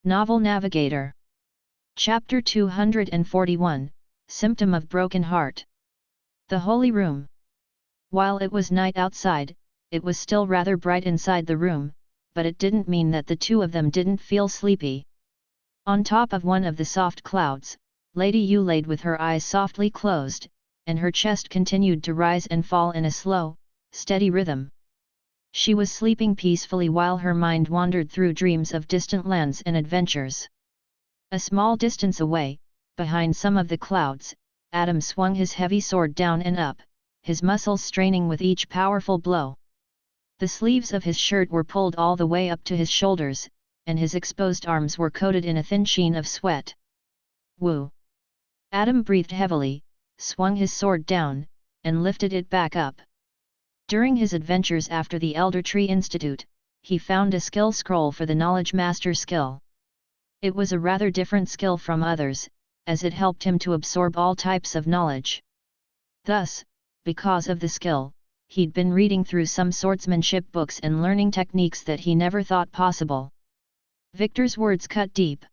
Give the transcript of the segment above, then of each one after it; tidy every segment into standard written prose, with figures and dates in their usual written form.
Novel Navigator. Chapter 241, Symptom of Broken Heart. The Holy Room. While it was night outside, it was still rather bright inside the room, but it didn't mean that the two of them didn't feel sleepy. On top of one of the soft clouds, Lady Yu laid with her eyes softly closed, and her chest continued to rise and fall in a slow, steady rhythm. She was sleeping peacefully while her mind wandered through dreams of distant lands and adventures. A small distance away, behind some of the clouds, Adam swung his heavy sword down and up, his muscles straining with each powerful blow. The sleeves of his shirt were pulled all the way up to his shoulders, and his exposed arms were coated in a thin sheen of sweat. Woo! Adam breathed heavily, swung his sword down, and lifted it back up. During his adventures after the Elder Tree Institute, he found a skill scroll for the Knowledge Master skill. It was a rather different skill from others, as it helped him to absorb all types of knowledge. Thus, because of the skill, he'd been reading through some swordsmanship books and learning techniques that he never thought possible. Victor's words cut deep.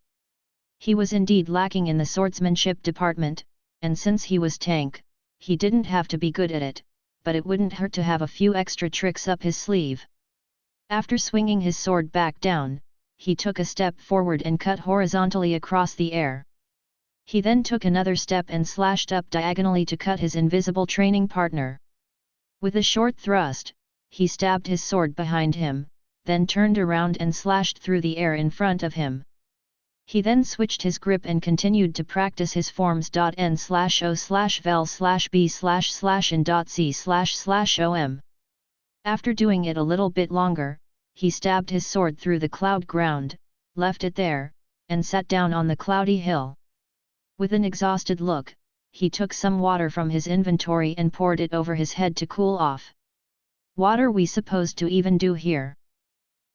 He was indeed lacking in the swordsmanship department, and since he was tank, he didn't have to be good at it, but it wouldn't hurt to have a few extra tricks up his sleeve. After swinging his sword back down, he took a step forward and cut horizontally across the air. He then took another step and slashed up diagonally to cut his invisible training partner. With a short thrust, he stabbed his sword behind him, then turned around and slashed through the air in front of him. He then switched his grip and continued to practice his forms. N/O/vel/b//n.c//om. After doing it a little bit longer, he stabbed his sword through the cloud ground, left it there, and sat down on the cloudy hill. With an exhausted look, he took some water from his inventory and poured it over his head to cool off. "What are we supposed to even do here?"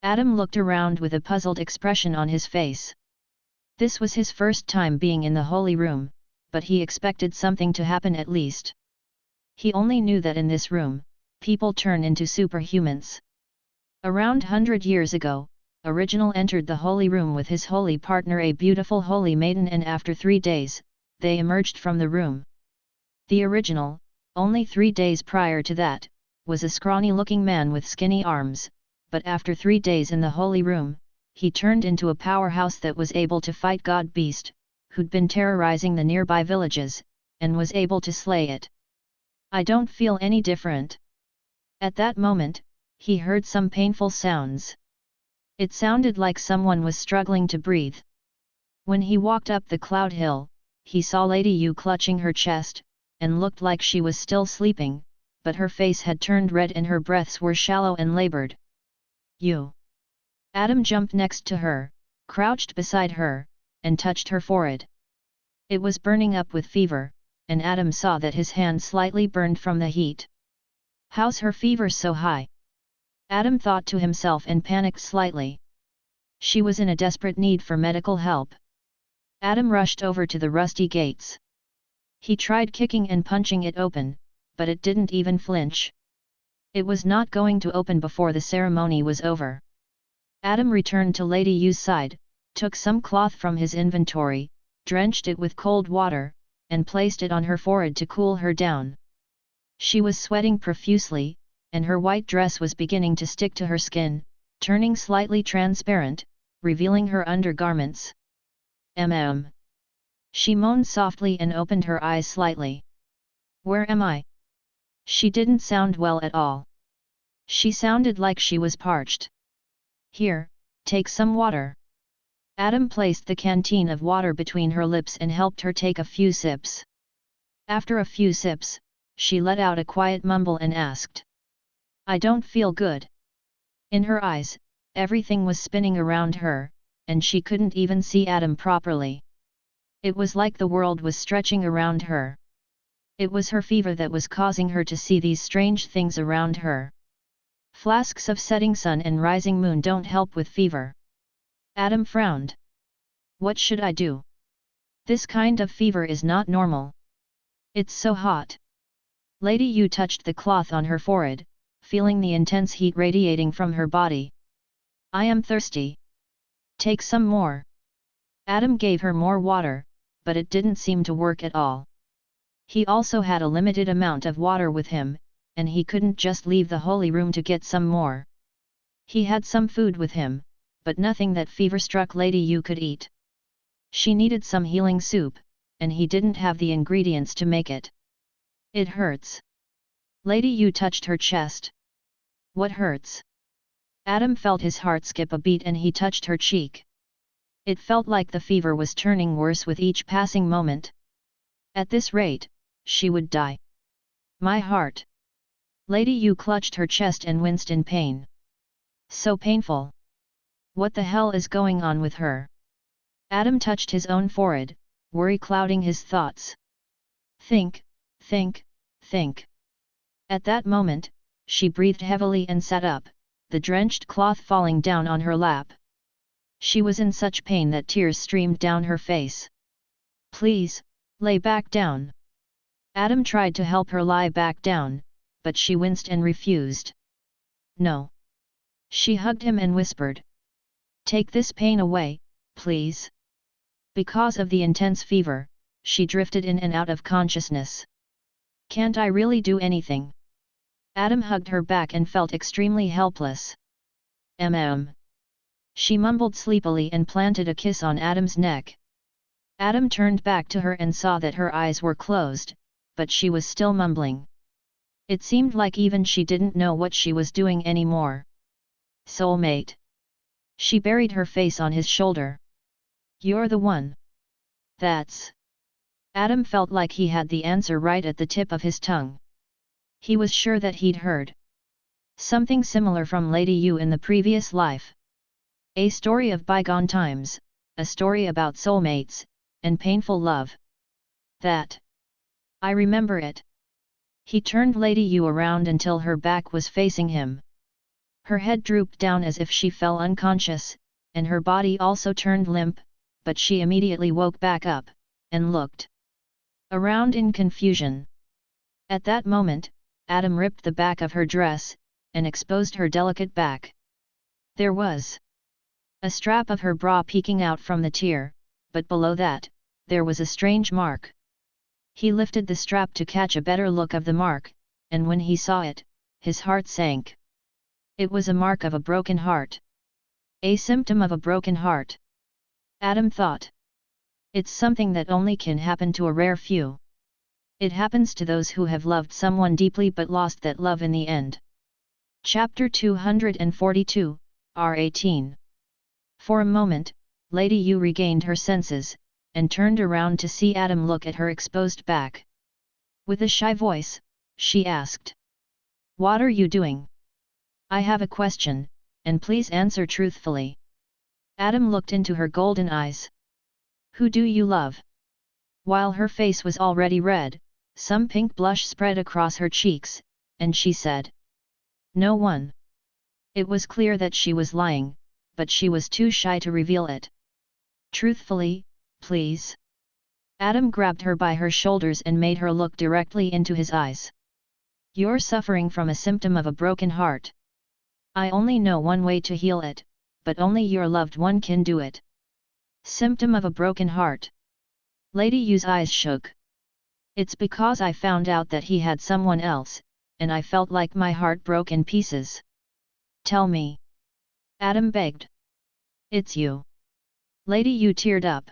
Adam looked around with a puzzled expression on his face. This was his first time being in the Holy Room, but he expected something to happen at least. He only knew that in this room, people turn into superhumans. Around 100 years ago, Original entered the Holy Room with his holy partner, a beautiful holy maiden, and after 3 days, they emerged from the room. The Original, only 3 days prior to that, was a scrawny-looking man with skinny arms, but after 3 days in the Holy Room, he turned into a powerhouse that was able to fight God Beast, who'd been terrorizing the nearby villages, and was able to slay it. "I don't feel any different." At that moment, he heard some painful sounds. It sounded like someone was struggling to breathe. When he walked up the cloud hill, he saw Lady Yu clutching her chest, and looked like she was still sleeping, but her face had turned red and her breaths were shallow and labored. "You!" Adam jumped next to her, crouched beside her, and touched her forehead. It was burning up with fever, and Adam saw that his hand slightly burned from the heat. "How's her fever so high?" Adam thought to himself and panicked slightly. She was in a desperate need for medical help. Adam rushed over to the rusty gates. He tried kicking and punching it open, but it didn't even flinch. It was not going to open before the ceremony was over. Adam returned to Lady Yu's side, took some cloth from his inventory, drenched it with cold water, and placed it on her forehead to cool her down. She was sweating profusely, and her white dress was beginning to stick to her skin, turning slightly transparent, revealing her undergarments. She moaned softly and opened her eyes slightly. "Where am I?" She didn't sound well at all. She sounded like she was parched. "Here, take some water." Adam placed the canteen of water between her lips and helped her take a few sips. After a few sips, she let out a quiet mumble and asked, "I don't feel good." In her eyes, everything was spinning around her, and she couldn't even see Adam properly. It was like the world was stretching around her. It was her fever that was causing her to see these strange things around her. Flasks of setting sun and rising moon don't help with fever. Adam frowned. "What should I do? This kind of fever is not normal. It's so hot." Lady Yu touched the cloth on her forehead, feeling the intense heat radiating from her body. "I am thirsty. Take some more." Adam gave her more water, but it didn't seem to work at all. He also had a limited amount of water with him, and he couldn't just leave the holy room to get some more. He had some food with him, but nothing that fever-struck Lady Yu could eat. She needed some healing soup, and he didn't have the ingredients to make it. It hurts. Lady Yu touched her chest. What hurts? Adam felt his heart skip a beat and he touched her cheek. It felt like the fever was turning worse with each passing moment. At this rate, she would die. My heart. Lady Yu clutched her chest and winced in pain. So painful. What the hell is going on with her? Adam touched his own forehead, worry clouding his thoughts. Think. At that moment, she breathed heavily and sat up, the drenched cloth falling down on her lap. She was in such pain that tears streamed down her face. Please, lay back down. Adam tried to help her lie back down, but she winced and refused. No. She hugged him and whispered. Take this pain away, please. Because of the intense fever, she drifted in and out of consciousness. Can't I really do anything? Adam hugged her back and felt extremely helpless. She mumbled sleepily and planted a kiss on Adam's neck. Adam turned back to her and saw that her eyes were closed, but she was still mumbling. It seemed like even she didn't know what she was doing anymore. Soulmate. She buried her face on his shoulder. You're the one. That's. Adam felt like he had the answer right at the tip of his tongue. He was sure that he'd heard something similar from Lady Yu in the previous life. A story of bygone times, a story about soulmates, and painful love. That. I remember it. He turned Lady Yu around until her back was facing him. Her head drooped down as if she fell unconscious, and her body also turned limp, but she immediately woke back up, and looked around in confusion. At that moment, Adam ripped the back of her dress, and exposed her delicate back. There was a strap of her bra peeking out from the tier, but below that, there was a strange mark. He lifted the strap to catch a better look of the mark, and when he saw it, his heart sank. It was a mark of a broken heart. A symptom of a broken heart. Adam thought. It's something that only can happen to a rare few. It happens to those who have loved someone deeply but lost that love in the end. Chapter 242, R18. For a moment, Lady Yu regained her senses, and turned around to see Adam look at her exposed back. With a shy voice, she asked. What are you doing? I have a question, and please answer truthfully. Adam looked into her golden eyes. Who do you love? While her face was already red, some pink blush spread across her cheeks, and she said. No one. It was clear that she was lying, but she was too shy to reveal it. Truthfully, please. Adam grabbed her by her shoulders and made her look directly into his eyes. You're suffering from a symptom of a broken heart. I only know one way to heal it, but only your loved one can do it. Symptom of a broken heart. Lady Yu's eyes shook. It's because I found out that he had someone else, and I felt like my heart broke in pieces. Tell me. Adam begged. It's you. Lady Yu teared up.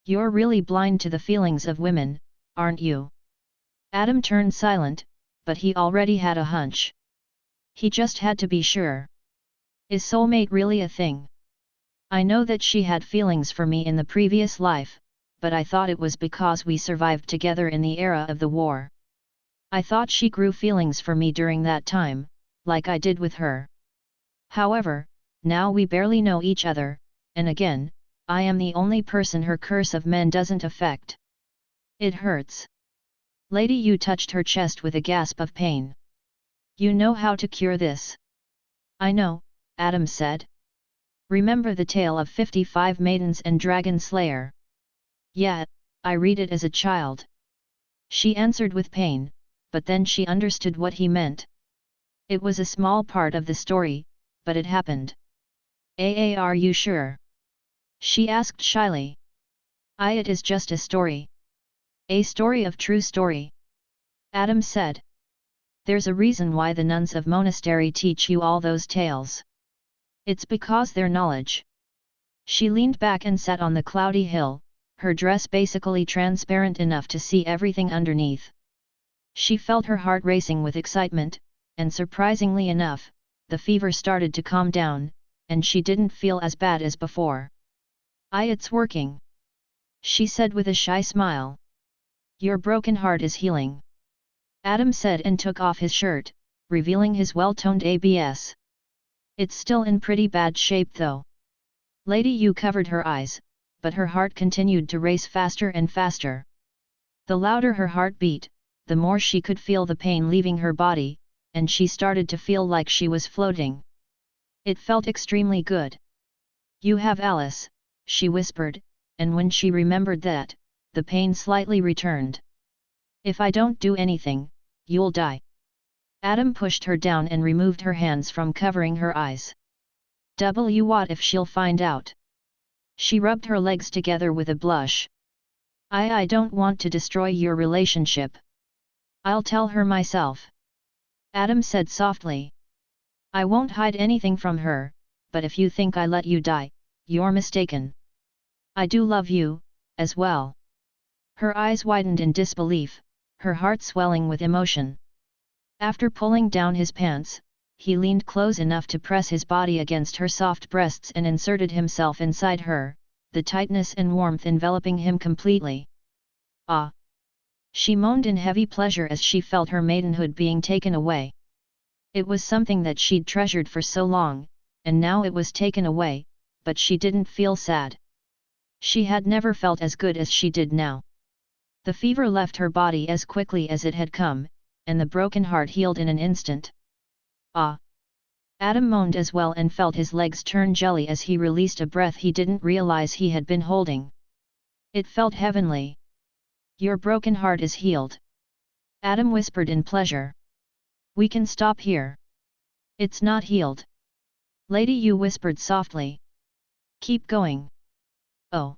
You're really blind to the feelings of women, aren't you? Adam turned silent, but he already had a hunch. He just had to be sure. Is soulmate really a thing? I know that she had feelings for me in the previous life, but I thought it was because we survived together in the era of the war. I thought she grew feelings for me during that time, like I did with her. However, now we barely know each other, and again, I am the only person her curse of men doesn't affect. It hurts. Lady Yu touched her chest with a gasp of pain. You know how to cure this? I know, Adam said. Remember the tale of 55 maidens and dragon slayer? Yeah, I read it as a child. She answered with pain, but then she understood what he meant. It was a small part of the story, but it happened. Are you sure? She asked shyly. It is just a story. A story of true story. Adam said. There's a reason why the nuns of monastery teach you all those tales. It's because their knowledge. She leaned back and sat on the cloudy hill, her dress basically transparent enough to see everything underneath. She felt her heart racing with excitement, and surprisingly enough, the fever started to calm down, and she didn't feel as bad as before. It's working. She said with a shy smile. Your broken heart is healing. Adam said and took off his shirt, revealing his well-toned abs. It's still in pretty bad shape though. Lady Yu covered her eyes, but her heart continued to race faster and faster. The louder her heart beat, the more she could feel the pain leaving her body, and she started to feel like she was floating. It felt extremely good. You have Alice, she whispered, and when she remembered that, the pain slightly returned. If I don't do anything, you'll die. Adam pushed her down and removed her hands from covering her eyes. What if she'll find out? She rubbed her legs together with a blush. I don't want to destroy your relationship. I'll tell her myself. Adam said softly. I won't hide anything from her, but if you think I let you die, you're mistaken. I do love you, as well. Her eyes widened in disbelief, her heart swelling with emotion. After pulling down his pants, he leaned close enough to press his body against her soft breasts and inserted himself inside her, the tightness and warmth enveloping him completely. Ah! She moaned in heavy pleasure as she felt her maidenhood being taken away. It was something that she'd treasured for so long, and now it was taken away, but she didn't feel sad. She had never felt as good as she did now. The fever left her body as quickly as it had come, and the broken heart healed in an instant. Ah! Adam moaned as well and felt his legs turn jelly as he released a breath he didn't realize he had been holding. It felt heavenly. Your broken heart is healed. Adam whispered in pleasure. We can stop here. It's not healed. Lady Yu whispered softly. Keep going. Oh.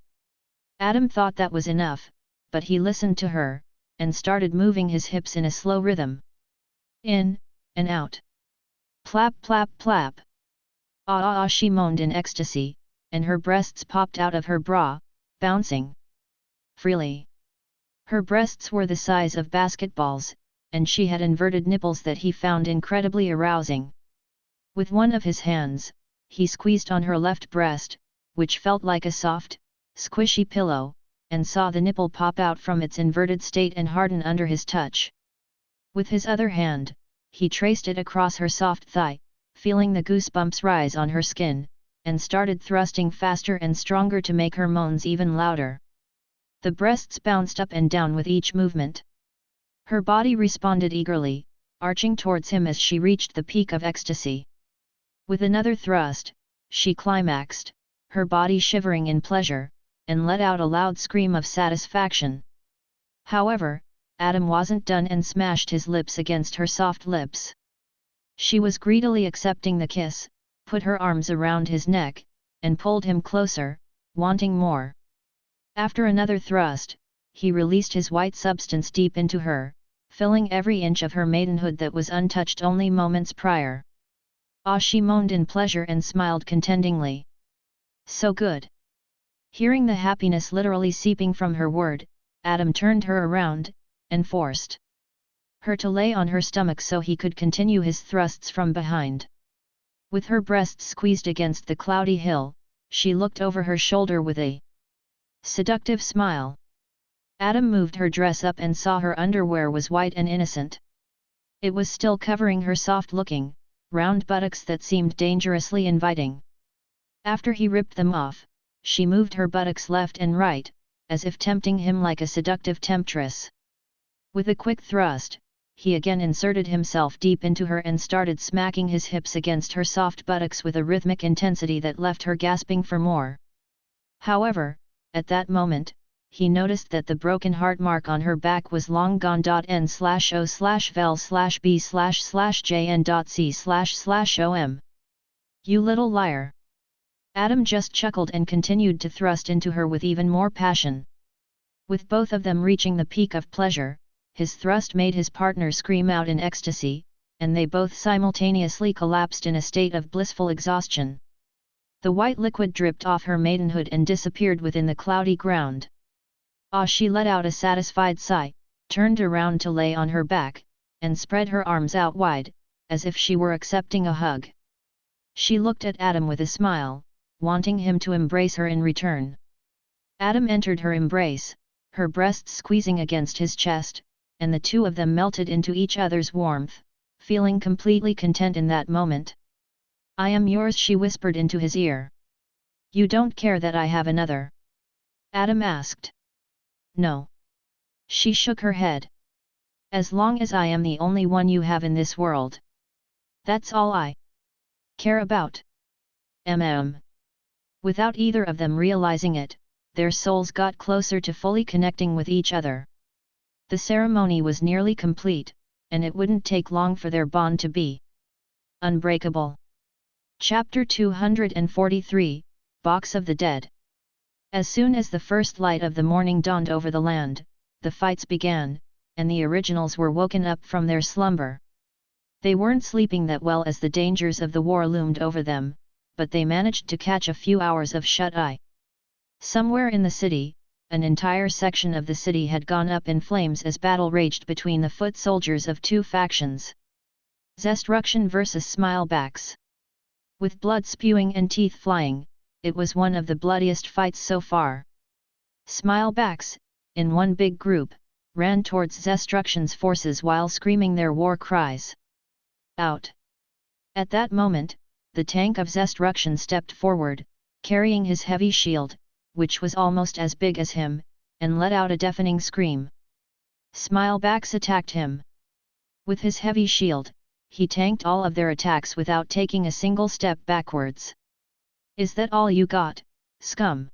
Adam thought that was enough, but he listened to her, and started moving his hips in a slow rhythm. In, and out. Plap plap plap. She moaned in ecstasy, and her breasts popped out of her bra, bouncing freely. Her breasts were the size of basketballs, and she had inverted nipples that he found incredibly arousing. With one of his hands, he squeezed on her left breast, which felt like a soft, squishy pillow, and saw the nipple pop out from its inverted state and harden under his touch. With his other hand, he traced it across her soft thigh, feeling the goosebumps rise on her skin, and started thrusting faster and stronger to make her moans even louder. The breasts bounced up and down with each movement. Her body responded eagerly, arching towards him as she reached the peak of ecstasy. With another thrust, she climaxed, her body shivering in pleasure, and let out a loud scream of satisfaction. However, Adam wasn't done and smashed his lips against her soft lips. She was greedily accepting the kiss, put her arms around his neck, and pulled him closer, wanting more. After another thrust, he released his white substance deep into her, filling every inch of her maidenhood that was untouched only moments prior. She moaned in pleasure and smiled contendingly. So good. Hearing the happiness literally seeping from her word, Adam turned her around, and forced her to lay on her stomach so he could continue his thrusts from behind. With her breasts squeezed against the cloudy hill, she looked over her shoulder with a seductive smile. Adam moved her dress up and saw her underwear was white and innocent. It was still covering her soft-looking, round buttocks that seemed dangerously inviting. After he ripped them off, she moved her buttocks left and right, as if tempting him like a seductive temptress. With a quick thrust, he again inserted himself deep into her and started smacking his hips against her soft buttocks with a rhythmic intensity that left her gasping for more. However, at that moment, he noticed that the broken heart mark on her back was long gone. N/O/vel/b/jn.c//om. You little liar! Adam just chuckled and continued to thrust into her with even more passion. With both of them reaching the peak of pleasure, his thrust made his partner scream out in ecstasy, and they both simultaneously collapsed in a state of blissful exhaustion. The white liquid dripped off her maidenhood and disappeared within the cloudy ground. She let out a satisfied sigh, turned around to lay on her back, and spread her arms out wide, as if she were accepting a hug. She looked at Adam with a smile, wanting him to embrace her in return. Adam entered her embrace, her breasts squeezing against his chest, and the two of them melted into each other's warmth, feeling completely content in that moment. "I am yours," she whispered into his ear. "You don't care that I have another?" Adam asked. "No." She shook her head. "As long as I am the only one you have in this world. That's all I care about." Without either of them realizing it, their souls got closer to fully connecting with each other. The ceremony was nearly complete, and it wouldn't take long for their bond to be unbreakable. Chapter 243, Box of the Dead. As soon as the first light of the morning dawned over the land, the fights began, and the originals were woken up from their slumber. They weren't sleeping that well as the dangers of the war loomed over them, but they managed to catch a few hours of shut-eye. Somewhere in the city, an entire section of the city had gone up in flames as battle raged between the foot soldiers of two factions. Zestruction versus Smilebacks. With blood spewing and teeth flying, it was one of the bloodiest fights so far. Smilebacks, in one big group, ran towards Zestruction's forces while screaming their war cries. Out! At that moment, the tank of Zestruction stepped forward, carrying his heavy shield, which was almost as big as him, and let out a deafening scream. Smilebacks attacked him. With his heavy shield, he tanked all of their attacks without taking a single step backwards. "Is that all you got, scum?"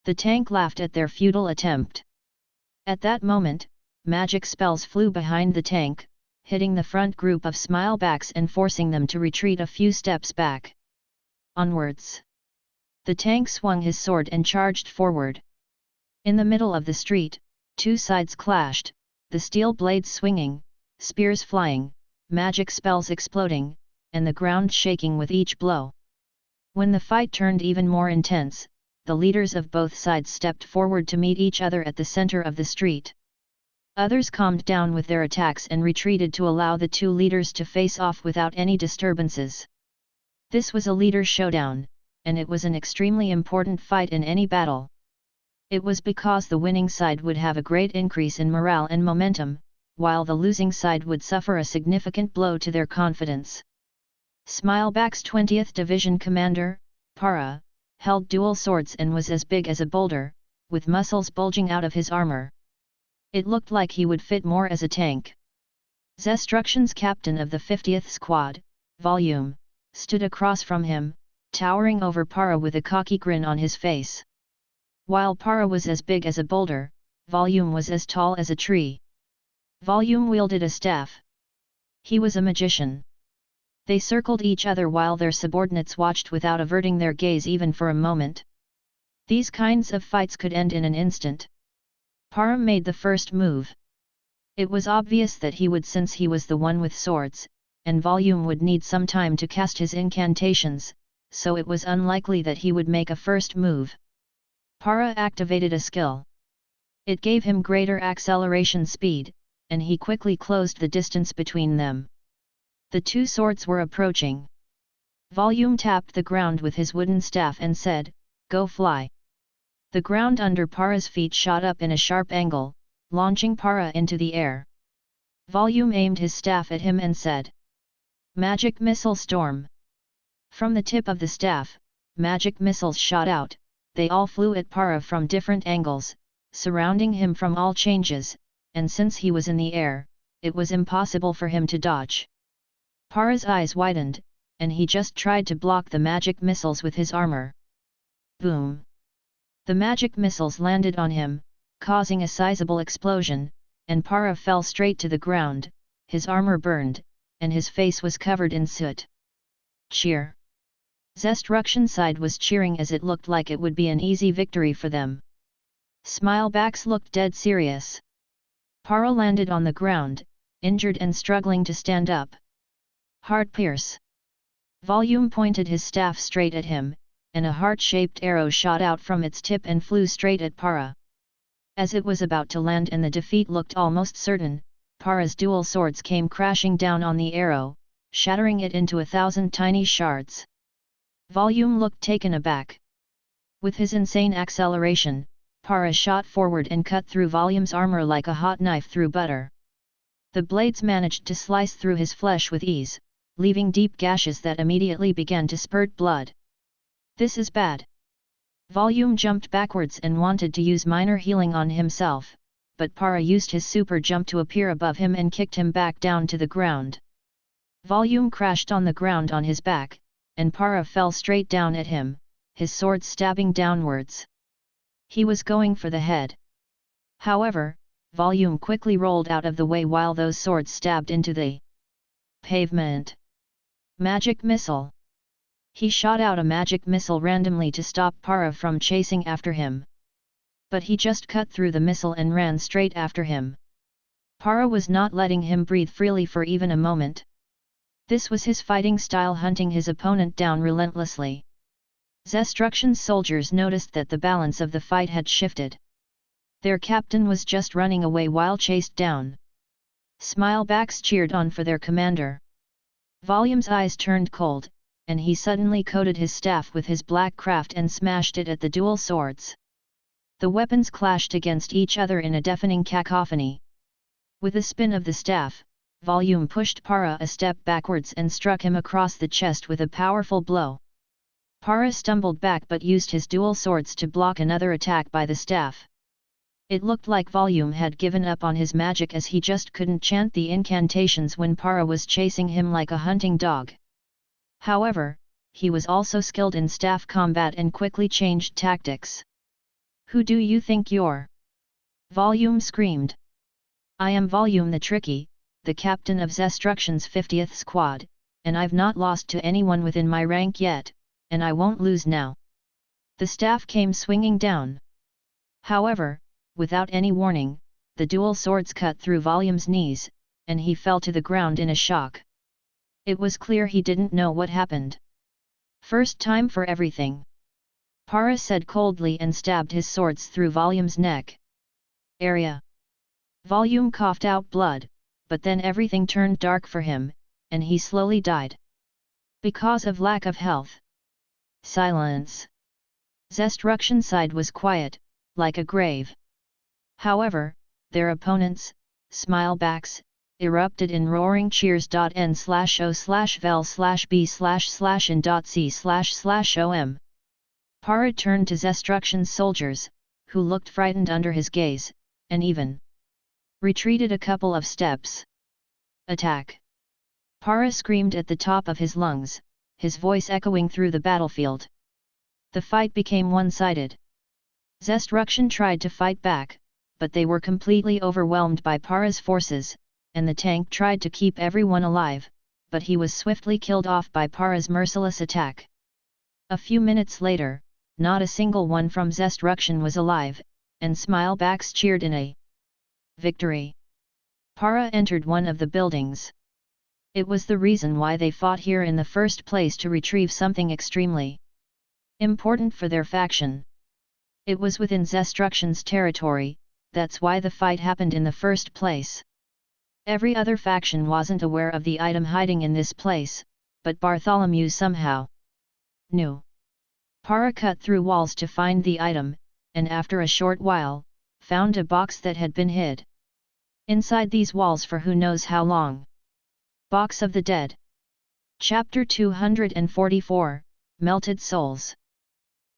The tank laughed at their futile attempt. At that moment, magic spells flew behind the tank, hitting the front group of Smilebacks and forcing them to retreat a few steps back. Onwards! The tank swung his sword and charged forward. In the middle of the street, two sides clashed, the steel blades swinging, spears flying, magic spells exploding, and the ground shaking with each blow. When the fight turned even more intense, the leaders of both sides stepped forward to meet each other at the center of the street. Others calmed down with their attacks and retreated to allow the two leaders to face off without any disturbances. This was a leader showdown, and it was an extremely important fight in any battle. It was because the winning side would have a great increase in morale and momentum, while the losing side would suffer a significant blow to their confidence. Smileback's 20th Division commander, Para, held dual swords and was as big as a boulder, with muscles bulging out of his armor. It looked like he would fit more as a tank. Zestruction's captain of the 50th Squad, Volume, stood across from him, towering over Para with a cocky grin on his face. While Para was as big as a boulder, Volume was as tall as a tree. Volume wielded a staff. He was a magician. They circled each other while their subordinates watched without averting their gaze even for a moment. These kinds of fights could end in an instant. Para made the first move. It was obvious that he would, since he was the one with swords, and Volume would need some time to cast his incantations, so it was unlikely that he would make a first move. Para activated a skill. It gave him greater acceleration speed, and he quickly closed the distance between them. The two swords were approaching. Volume tapped the ground with his wooden staff and said, "Go fly." The ground under Para's feet shot up in a sharp angle, launching Para into the air. Volume aimed his staff at him and said, "Magic Missile Storm." From the tip of the staff, magic missiles shot out, they all flew at Para from different angles, surrounding him from all changes, and since he was in the air, it was impossible for him to dodge. Para's eyes widened, and he just tried to block the magic missiles with his armor. Boom! The magic missiles landed on him, causing a sizable explosion, and Para fell straight to the ground, his armor burned, and his face was covered in soot. Cheer! Zestruction side was cheering as it looked like it would be an easy victory for them. Smilebacks looked dead serious. Para landed on the ground, injured and struggling to stand up. Hard pierce. Volume pointed his staff straight at him, and a heart-shaped arrow shot out from its tip and flew straight at Para. As it was about to land and the defeat looked almost certain, Para's dual swords came crashing down on the arrow, shattering it into 1,000 tiny shards. Volume looked taken aback. With his insane acceleration, Para shot forward and cut through Volume's armor like a hot knife through butter. The blades managed to slice through his flesh with ease, leaving deep gashes that immediately began to spurt blood. This is bad. Volume jumped backwards and wanted to use minor healing on himself, but Para used his super jump to appear above him and kicked him back down to the ground. Volume crashed on the ground on his back, and Para fell straight down at him, his sword stabbing downwards. He was going for the head. However, Volume quickly rolled out of the way while those swords stabbed into the pavement. Magic missile. He shot out a magic missile randomly to stop Para from chasing after him. But he just cut through the missile and ran straight after him. Para was not letting him breathe freely for even a moment. This was his fighting style, hunting his opponent down relentlessly. Zestruction's soldiers noticed that the balance of the fight had shifted. Their captain was just running away while chased down. Smilebacks cheered on for their commander. Volume's eyes turned cold, and he suddenly coated his staff with his black craft and smashed it at the dual swords. The weapons clashed against each other in a deafening cacophony. With a spin of the staff, Volume pushed Para a step backwards and struck him across the chest with a powerful blow. Para stumbled back but used his dual swords to block another attack by the staff. It looked like Volume had given up on his magic as he just couldn't chant the incantations when Para was chasing him like a hunting dog. However, he was also skilled in staff combat and quickly changed tactics. "Who do you think you're?" Volume screamed. "I am Volume the Tricky, the captain of Zestruction's 50th squad, and I've not lost to anyone within my rank yet, and I won't lose now." The staff came swinging down. However, without any warning, the dual swords cut through Volume's knees, and he fell to the ground in a shock. It was clear he didn't know what happened. "First time for everything," Para said coldly and stabbed his swords through Volume's neck. Area. Volume coughed out blood, but then everything turned dark for him, and he slowly died. Because of lack of health. Silence. Zestruction side was quiet, like a grave. However, their opponents, Smilebacks, erupted in roaring cheers. N/O/vel/b/in.c//om. Para turned to Zestruction's soldiers, who looked frightened under his gaze, and even retreated a couple of steps. "Attack!" Para screamed at the top of his lungs, his voice echoing through the battlefield. The fight became one-sided. Zestruction tried to fight back, but they were completely overwhelmed by Para's forces, and the tank tried to keep everyone alive, but he was swiftly killed off by Para's merciless attack. A few minutes later, not a single one from Zestruction was alive, and Smilebacks cheered in a victory. Para entered one of the buildings. It was the reason why they fought here in the first place, to retrieve something extremely important for their faction. It was within Zestruction's territory, that's why the fight happened in the first place. Every other faction wasn't aware of the item hiding in this place, but Bartholomew somehow knew. Para cut through walls to find the item, and after a short while, found a box that had been hid inside these walls for who knows how long. Box of the Dead. Chapter 244, Melted Souls.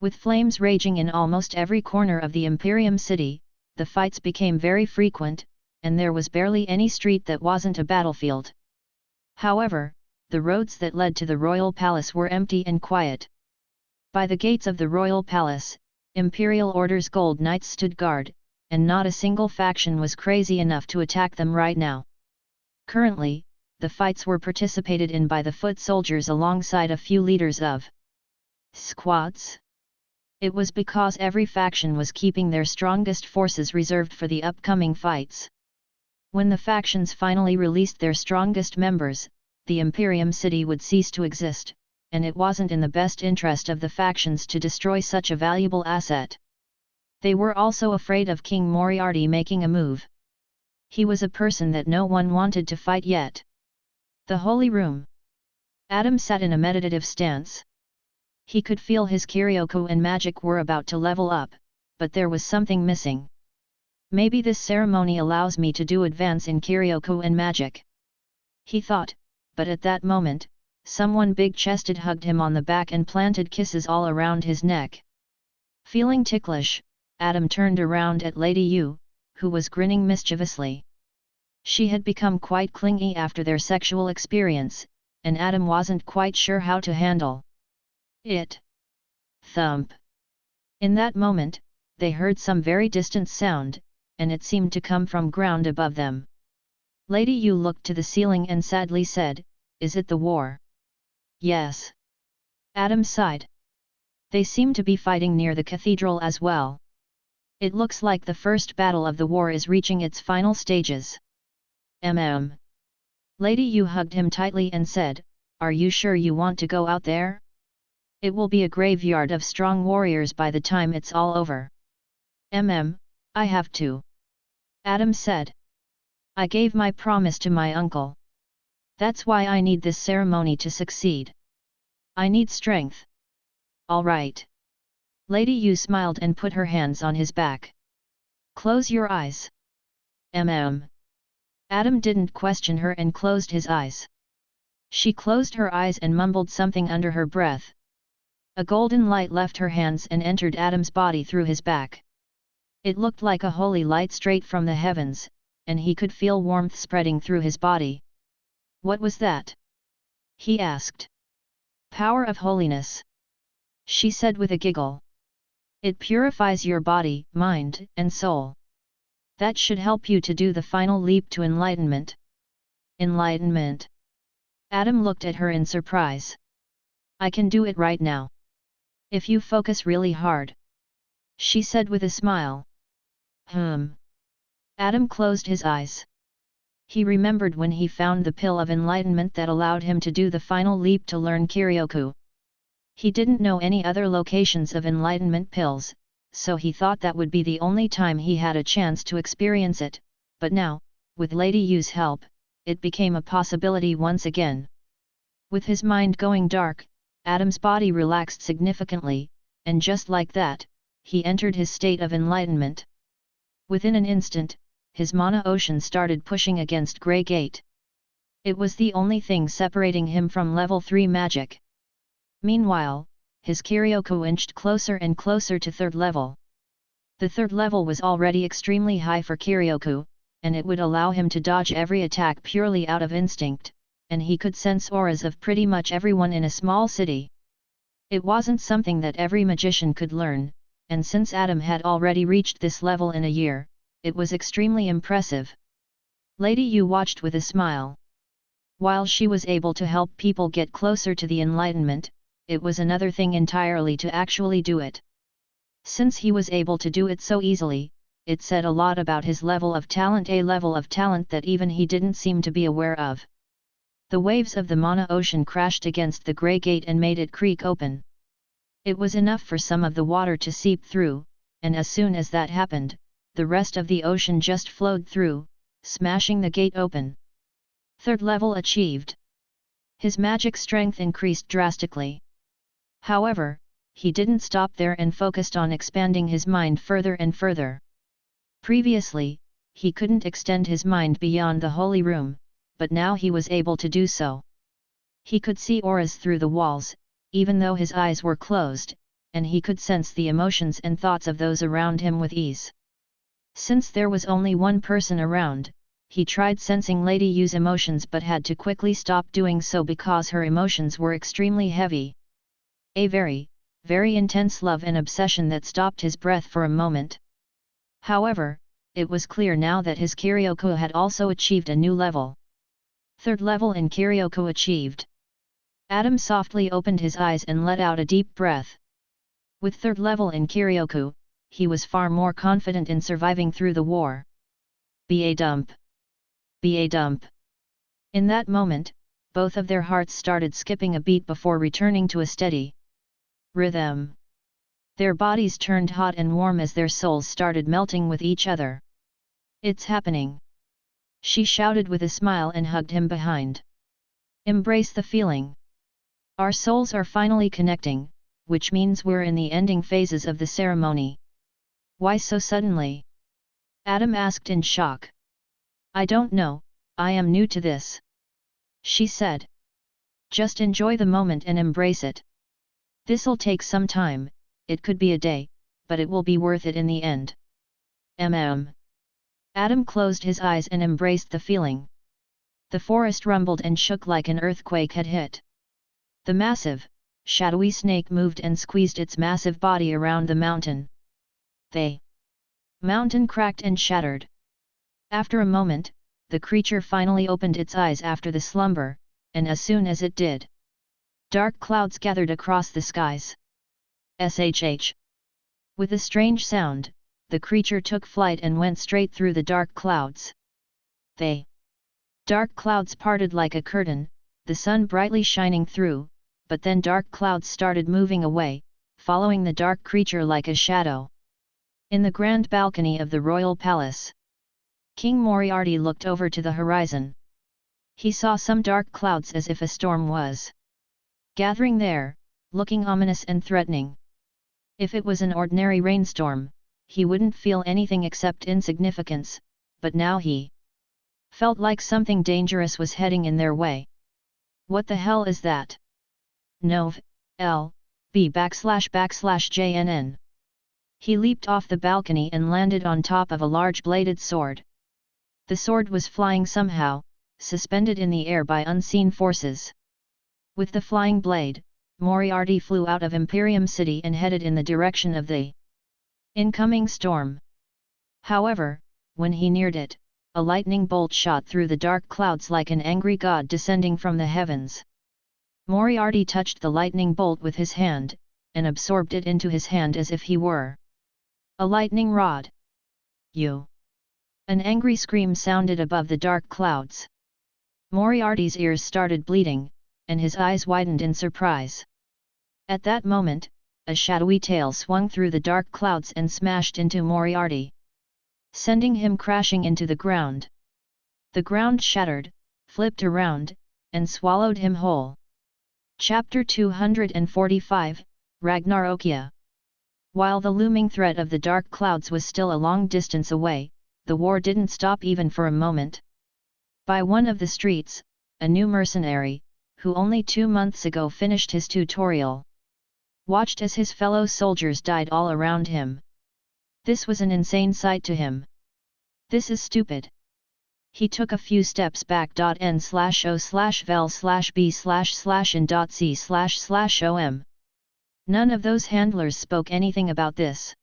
With flames raging in almost every corner of the Imperium city, the fights became very frequent, and there was barely any street that wasn't a battlefield. However, the roads that led to the royal palace were empty and quiet. By the gates of the royal palace, Imperial Order's gold knights stood guard, and not a single faction was crazy enough to attack them right now. Currently, the fights were participated in by the foot soldiers alongside a few leaders of Squads? It was because every faction was keeping their strongest forces reserved for the upcoming fights. When the factions finally released their strongest members, the Imperium city would cease to exist, and it wasn't in the best interest of the factions to destroy such a valuable asset. They were also afraid of King Moriarty making a move. He was a person that no one wanted to fight yet. The Holy Room. Adam sat in a meditative stance. He could feel his Kiryoku and magic were about to level up, but there was something missing. Maybe this ceremony allows me to do advance in Kiryoku and magic. He thought, but at that moment, someone big-chested hugged him on the back and planted kisses all around his neck. Feeling ticklish, Adam turned around at Lady Yu, who was grinning mischievously. She had become quite clingy after their sexual experience, and Adam wasn't quite sure how to handle it. Thump. In that moment, they heard some very distant sound, and it seemed to come from ground above them. Lady Yu looked to the ceiling and sadly said, "Is it the war?" "Yes." Adam sighed. "They seem to be fighting near the cathedral as well. It looks like the first battle of the war is reaching its final stages." Lady Yu hugged him tightly and said, "Are you sure you want to go out there? It will be a graveyard of strong warriors by the time it's all over." I have to." Adam said. "I gave my promise to my uncle. That's why I need this ceremony to succeed. I need strength." "All right." Lady Yu smiled and put her hands on his back. "Close your eyes." Adam didn't question her and closed his eyes. She closed her eyes and mumbled something under her breath. A golden light left her hands and entered Adam's body through his back. It looked like a holy light straight from the heavens, and he could feel warmth spreading through his body. "What was that?" he asked. "Power of holiness," she said with a giggle. "It purifies your body, mind, and soul. That should help you to do the final leap to enlightenment." "Enlightenment?" Adam looked at her in surprise. "I can do it right now. If you focus really hard," she said with a smile. Adam closed his eyes. He remembered when he found the pill of enlightenment that allowed him to do the final leap to learn Kiryoku. He didn't know any other locations of enlightenment pills, so he thought that would be the only time he had a chance to experience it, but now, with Lady Yu's help, it became a possibility once again. With his mind going dark, Adam's body relaxed significantly, and just like that, he entered his state of enlightenment. Within an instant, his mana ocean started pushing against Grey Gate. It was the only thing separating him from level 3 magic. Meanwhile, his Kiryoku inched closer and closer to 3rd level. The 3rd level was already extremely high for Kiryoku, and it would allow him to dodge every attack purely out of instinct, and he could sense auras of pretty much everyone in a small city. It wasn't something that every magician could learn, and since Adam had already reached this level in a year, it was extremely impressive. Lady Yu watched with a smile. While she was able to help people get closer to the enlightenment, it was another thing entirely to actually do it. Since he was able to do it so easily, it said a lot about his level of talent, a level of talent that even he didn't seem to be aware of. The waves of the mana ocean crashed against the Grey Gate and made it creak open. It was enough for some of the water to seep through, and as soon as that happened, the rest of the ocean just flowed through, smashing the gate open. 3rd level achieved. His magic strength increased drastically. However, he didn't stop there and focused on expanding his mind further and further. Previously, he couldn't extend his mind beyond the Holy Room, but now he was able to do so. He could see auras through the walls, even though his eyes were closed, and he could sense the emotions and thoughts of those around him with ease. Since there was only one person around, he tried sensing Lady Yu's emotions but had to quickly stop doing so because her emotions were extremely heavy. A very, very intense love and obsession that stopped his breath for a moment. However, it was clear now that his Kiryoku had also achieved a new level. 3rd level in Kiryoku achieved. Adam softly opened his eyes and let out a deep breath. With third level in Kiryoku, he was far more confident in surviving through the war. BA dump. BA dump. In that moment, both of their hearts started skipping a beat before returning to a steady rhythm. Their bodies turned hot and warm as their souls started melting with each other. It's happening! She shouted with a smile and hugged him behind. Embrace the feeling. Our souls are finally connecting, which means we're in the ending phases of the ceremony. Why so suddenly? Adam asked in shock. I don't know, I am new to this. She said. Just enjoy the moment and embrace it. This'll take some time, it could be a day, but it will be worth it in the end. Adam closed his eyes and embraced the feeling. The forest rumbled and shook like an earthquake had hit. The massive, shadowy snake moved and squeezed its massive body around the mountain. The mountain cracked and shattered. After a moment, the creature finally opened its eyes after the slumber, and as soon as it did, dark clouds gathered across the skies. SHH. With a strange sound, the creature took flight and went straight through the dark clouds. The dark clouds parted like a curtain, the sun brightly shining through, but then dark clouds started moving away, following the dark creature like a shadow. In the grand balcony of the royal palace, King Moriarty looked over to the horizon. He saw some dark clouds as if a storm was gathering there, looking ominous and threatening. If it was an ordinary rainstorm, he wouldn't feel anything except insignificance, but now he felt like something dangerous was heading in their way. What the hell is that? Nov. L. B /JNN. He leaped off the balcony and landed on top of a large bladed sword. The sword was flying somehow, suspended in the air by unseen forces. With the flying blade, Moriarty flew out of Imperium City and headed in the direction of the incoming storm. However, when he neared it, a lightning bolt shot through the dark clouds like an angry god descending from the heavens. Moriarty touched the lightning bolt with his hand, and absorbed it into his hand as if he were a lightning rod. You! An angry scream sounded above the dark clouds. Moriarty's ears started bleeding, and his eyes widened in surprise. At that moment, a shadowy tail swung through the dark clouds and smashed into Moriarty, sending him crashing into the ground. The ground shattered, flipped around, and swallowed him whole. Chapter 245, Ragnarokia. While the looming threat of the dark clouds was still a long distance away, the war didn't stop even for a moment. By one of the streets, a new mercenary, who only 2 months ago finished his tutorial, watched as his fellow soldiers died all around him. This was an insane sight to him. This is stupid. He took a few steps back. N/O/vel/b//in.c//om. None of those handlers spoke anything about this.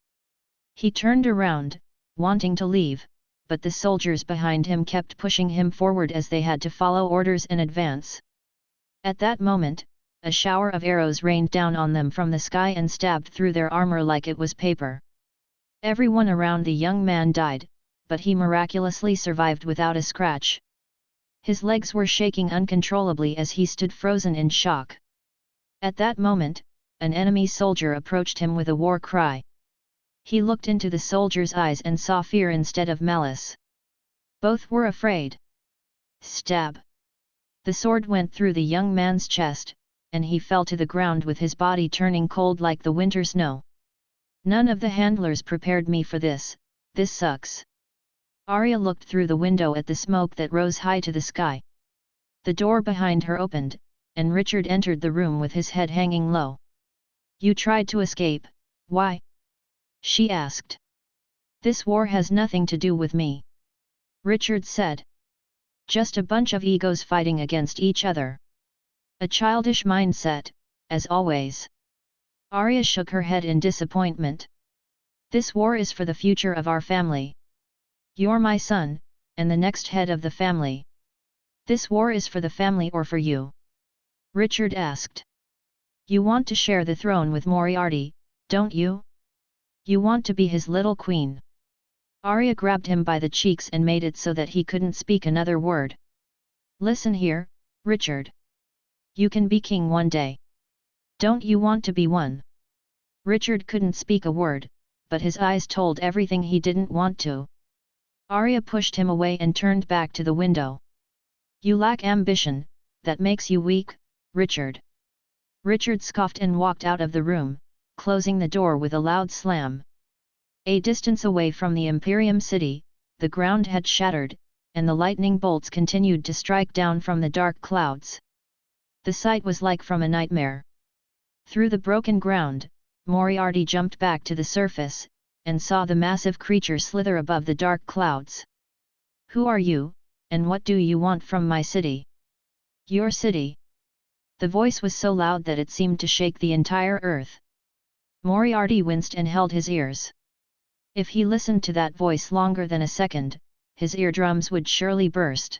He turned around, wanting to leave, but the soldiers behind him kept pushing him forward as they had to follow orders and advance. At that moment, a shower of arrows rained down on them from the sky and stabbed through their armor like it was paper. Everyone around the young man died, but he miraculously survived without a scratch. His legs were shaking uncontrollably as he stood frozen in shock. At that moment, an enemy soldier approached him with a war cry. He looked into the soldier's eyes and saw fear instead of malice. Both were afraid. Stab! The sword went through the young man's chest, and he fell to the ground with his body turning cold like the winter snow. None of the handlers prepared me for this. This sucks. Arya looked through the window at the smoke that rose high to the sky. The door behind her opened, and Richard entered the room with his head hanging low. You tried to escape, why? She asked. This war has nothing to do with me. Richard said. Just a bunch of egos fighting against each other. A childish mindset, as always. Arya shook her head in disappointment. This war is for the future of our family. You're my son, and the next head of the family. This war is for the family or for you. Richard asked. You want to share the throne with Moriarty, don't you? You want to be his little queen. Arya grabbed him by the cheeks and made it so that he couldn't speak another word. Listen here, Richard. You can be king one day. Don't you want to be one? Richard couldn't speak a word, but his eyes told everything he didn't want to. Arya pushed him away and turned back to the window. You lack ambition, that makes you weak, Richard. Richard scoffed and walked out of the room, closing the door with a loud slam. A distance away from the Imperium city, the ground had shattered, and the lightning bolts continued to strike down from the dark clouds. The sight was like from a nightmare. Through the broken ground, Moriarty jumped back to the surface, and saw the massive creature slither above the dark clouds. Who are you, and what do you want from my city? Your city. The voice was so loud that it seemed to shake the entire earth. Moriarty winced and held his ears. If he listened to that voice longer than a second, his eardrums would surely burst.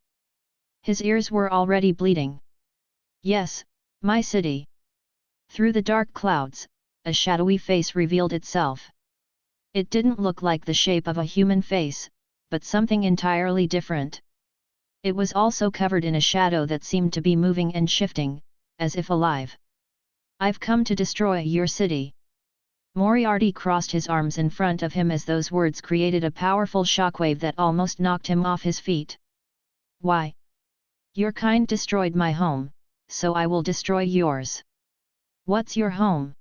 His ears were already bleeding. Yes, my city. Through the dark clouds, a shadowy face revealed itself. It didn't look like the shape of a human face, but something entirely different. It was also covered in a shadow that seemed to be moving and shifting, as if alive. I've come to destroy your city. Moriarty crossed his arms in front of him as those words created a powerful shockwave that almost knocked him off his feet. Why? Your kind destroyed my home, so I will destroy yours. What's your home?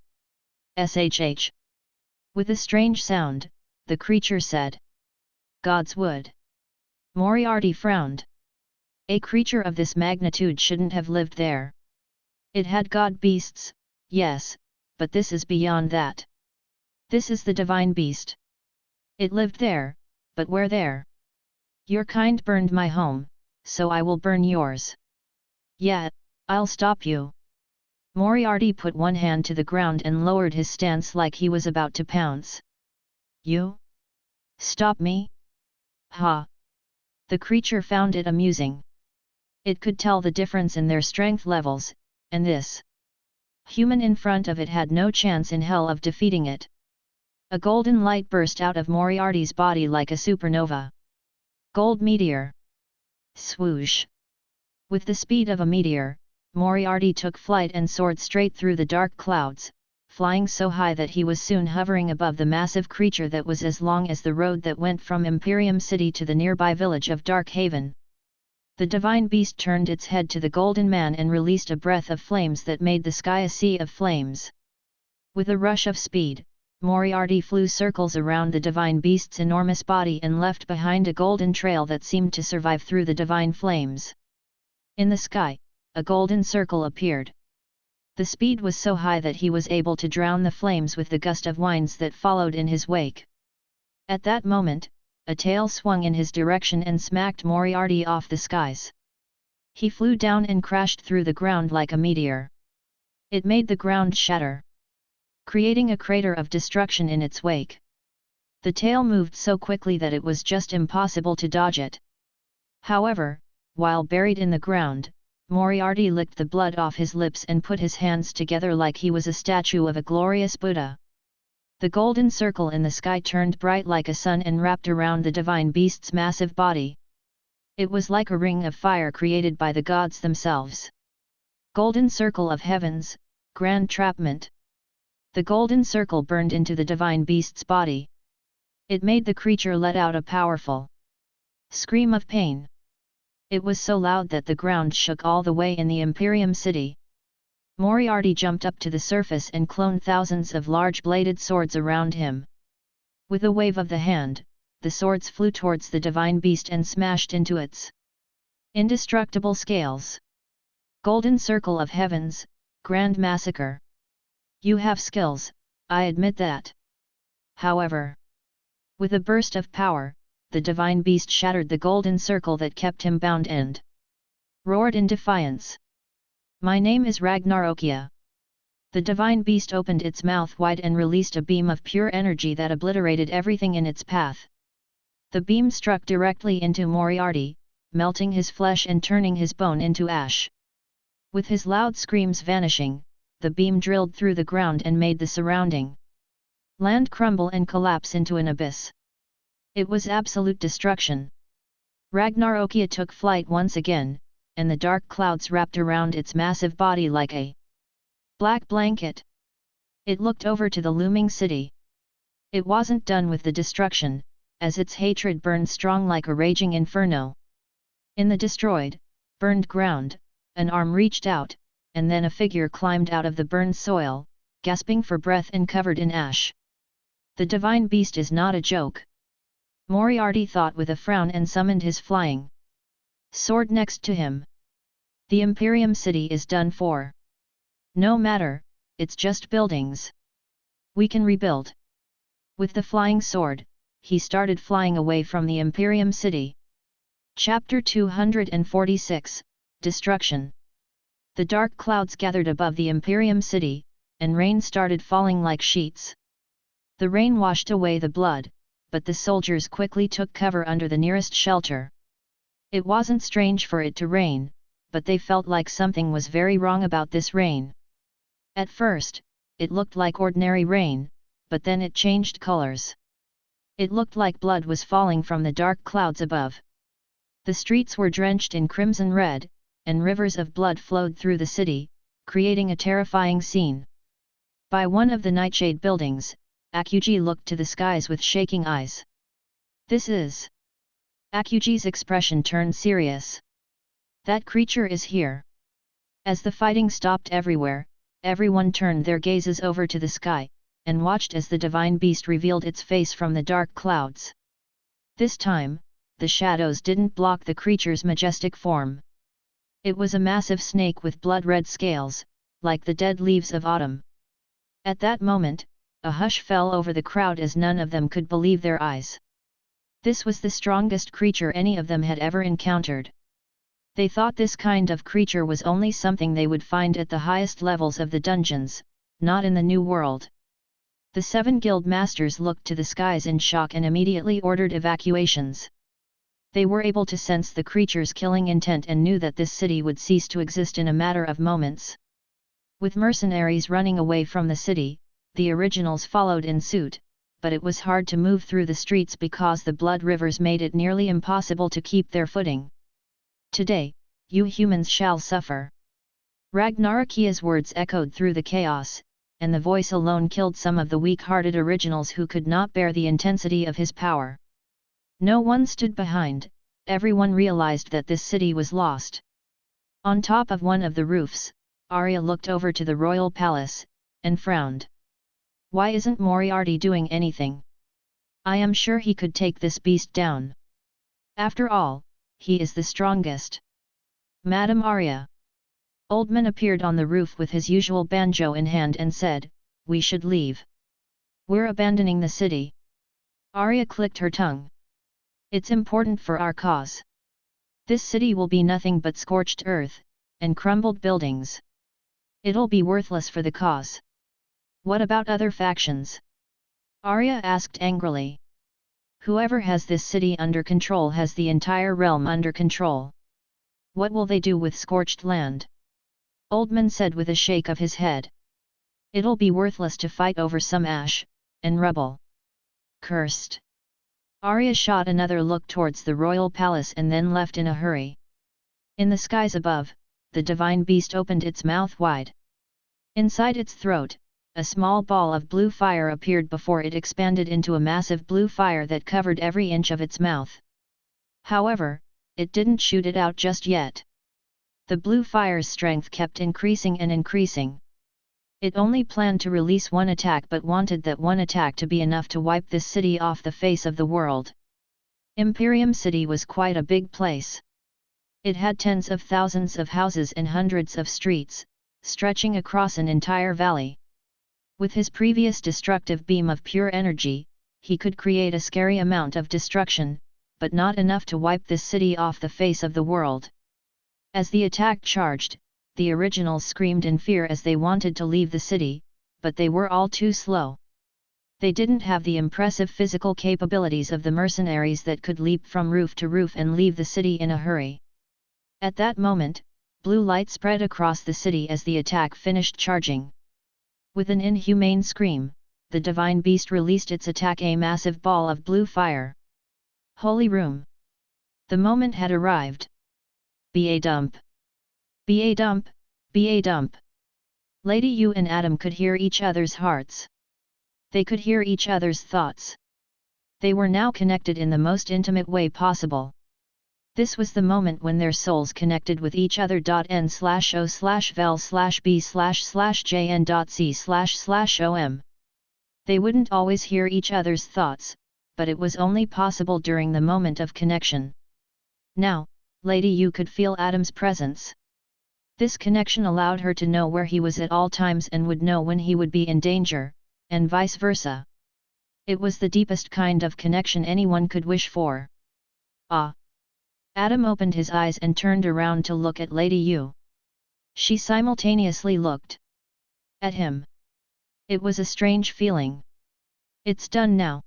SHH. With a strange sound, the creature said. God's wood. Moriarty frowned. A creature of this magnitude shouldn't have lived there. It had god beasts, yes, but this is beyond that. This is the divine beast. It lived there, but where there? Your kind burned my home, so I will burn yours. Yeah, I'll stop you. Moriarty put one hand to the ground and lowered his stance like he was about to pounce. You? Stop me? Ha! The creature found it amusing. It could tell the difference in their strength levels, and this human in front of it had no chance in hell of defeating it. A golden light burst out of Moriarty's body like a supernova. Gold meteor. Swoosh! With the speed of a meteor, Moriarty took flight and soared straight through the dark clouds, flying so high that he was soon hovering above the massive creature that was as long as the road that went from Imperium City to the nearby village of Darkhaven. The divine beast turned its head to the golden man and released a breath of flames that made the sky a sea of flames. With a rush of speed, Moriarty flew circles around the divine beast's enormous body and left behind a golden trail that seemed to survive through the divine flames. In the sky, a golden circle appeared. The speed was so high that he was able to drown the flames with the gust of winds that followed in his wake. At that moment, a tail swung in his direction and smacked Moriarty off the skies. He flew down and crashed through the ground like a meteor. It made the ground shatter, creating a crater of destruction in its wake. The tail moved so quickly that it was just impossible to dodge it. However, while buried in the ground, Moriarty licked the blood off his lips and put his hands together like he was a statue of a glorious Buddha. The golden circle in the sky turned bright like a sun and wrapped around the divine beast's massive body. It was like a ring of fire created by the gods themselves. Golden circle of heavens, grand trapment. The golden circle burned into the divine beast's body. It made the creature let out a powerful scream of pain. It was so loud that the ground shook all the way in the Imperium City. Moriarty jumped up to the surface and cloned thousands of large bladed swords around him. With a wave of the hand, the swords flew towards the divine beast and smashed into its indestructible scales. Golden circle of heavens, grand massacre. You have skills, I admit that. However, with a burst of power, the divine beast shattered the golden circle that kept him bound and roared in defiance. My name is Ragnarokia. The divine beast opened its mouth wide and released a beam of pure energy that obliterated everything in its path. The beam struck directly into Moriarty, melting his flesh and turning his bone into ash. With his loud screams vanishing, the beam drilled through the ground and made the surrounding land crumble and collapse into an abyss. It was absolute destruction. Ragnarokia took flight once again, and the dark clouds wrapped around its massive body like a black blanket. It looked over to the looming city. It wasn't done with the destruction, as its hatred burned strong like a raging inferno. In the destroyed, burned ground, an arm reached out, and then a figure climbed out of the burned soil, gasping for breath and covered in ash. The divine beast is not a joke. Moriarty thought with a frown and summoned his flying sword next to him. The Imperium city is done for. No matter, it's just buildings. We can rebuild. With the flying sword, he started flying away from the Imperium city. Chapter 246, Destruction. The dark clouds gathered above the Imperium city, and rain started falling like sheets. The rain washed away the blood, but the soldiers quickly took cover under the nearest shelter. It wasn't strange for it to rain, but they felt like something was very wrong about this rain. At first, it looked like ordinary rain, but then it changed colors. It looked like blood was falling from the dark clouds above. The streets were drenched in crimson red, and rivers of blood flowed through the city, creating a terrifying scene. By one of the nightshade buildings, Akuji looked to the skies with shaking eyes. This is... Akuji's expression turned serious. That creature is here. As the fighting stopped everywhere, everyone turned their gazes over to the sky, and watched as the divine beast revealed its face from the dark clouds. This time, the shadows didn't block the creature's majestic form. It was a massive snake with blood-red scales, like the dead leaves of autumn. At that moment, a hush fell over the crowd as none of them could believe their eyes. This was the strongest creature any of them had ever encountered. They thought this kind of creature was only something they would find at the highest levels of the dungeons, not in the New World. The 7 guild masters looked to the skies in shock and immediately ordered evacuations. They were able to sense the creature's killing intent and knew that this city would cease to exist in a matter of moments. With mercenaries running away from the city, the originals followed in suit, but it was hard to move through the streets because the blood rivers made it nearly impossible to keep their footing. Today, you humans shall suffer. Ragnarokia's words echoed through the chaos, and the voice alone killed some of the weak-hearted originals who could not bear the intensity of his power. No one stood behind, everyone realized that this city was lost. On top of one of the roofs, Arya looked over to the royal palace, and frowned. Why isn't Moriarty doing anything? I am sure he could take this beast down. After all, he is the strongest. Madam Arya. Oldman appeared on the roof with his usual banjo in hand and said, "We should leave. We're abandoning the city." Arya clicked her tongue. "It's important for our cause. This city will be nothing but scorched earth, and crumbled buildings. It'll be worthless for the cause." "What about other factions?" Arya asked angrily. "Whoever has this city under control has the entire realm under control. What will they do with scorched land?" Oldman said with a shake of his head. "It'll be worthless to fight over some ash and rubble. Cursed." Arya shot another look towards the royal palace and then left in a hurry. In the skies above, the divine beast opened its mouth wide. Inside its throat, a small ball of blue fire appeared before it expanded into a massive blue fire that covered every inch of its mouth. However, it didn't shoot it out just yet. The blue fire's strength kept increasing and increasing. It only planned to release one attack but wanted that one attack to be enough to wipe this city off the face of the world. Imperium City was quite a big place. It had tens of thousands of houses and hundreds of streets, stretching across an entire valley. With his previous destructive beam of pure energy, he could create a scary amount of destruction, but not enough to wipe this city off the face of the world. As the attack charged, the originals screamed in fear as they wanted to leave the city, but they were all too slow. They didn't have the impressive physical capabilities of the mercenaries that could leap from roof to roof and leave the city in a hurry. At that moment, blue light spread across the city as the attack finished charging. With an inhumane scream, the divine beast released its attack, a massive ball of blue fire. Holy room! The moment had arrived. Ba dump! Ba dump! Ba dump! Lady Yu and Adam could hear each other's hearts. They could hear each other's thoughts. They were now connected in the most intimate way possible. This was the moment when their souls connected with each other. N/O/vel/b/jn.c//om. They wouldn't always hear each other's thoughts, but it was only possible during the moment of connection. Now, Lady Yu could feel Adam's presence. This connection allowed her to know where he was at all times and would know when he would be in danger, and vice versa. It was the deepest kind of connection anyone could wish for. Ah! Adam opened his eyes and turned around to look at Lady Yu. She simultaneously looked at him. It was a strange feeling. It's done now,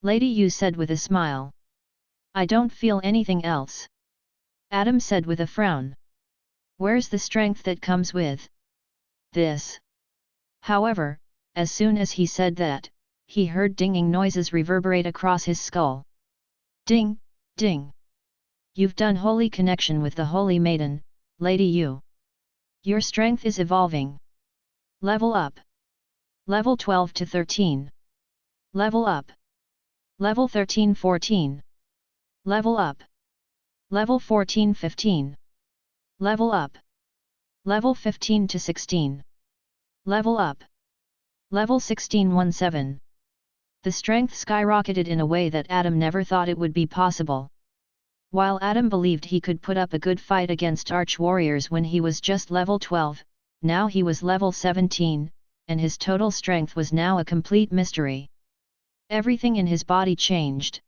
Lady Yu said with a smile. I don't feel anything else, Adam said with a frown. Where's the strength that comes with this? However, as soon as he said that, he heard dinging noises reverberate across his skull. Ding, ding. You've done holy connection with the Holy Maiden, Lady Yu. Your strength is evolving. Level up. Level 12 to 13. Level up. Level 13-14. Level up. Level 14-15. Level up. Level 15 to 16. Level up. Level 16-17. The strength skyrocketed in a way that Adam never thought it would be possible. While Adam believed he could put up a good fight against arch-warriors when he was just level 12, now he was level 17, and his total strength was now a complete mystery. Everything in his body changed.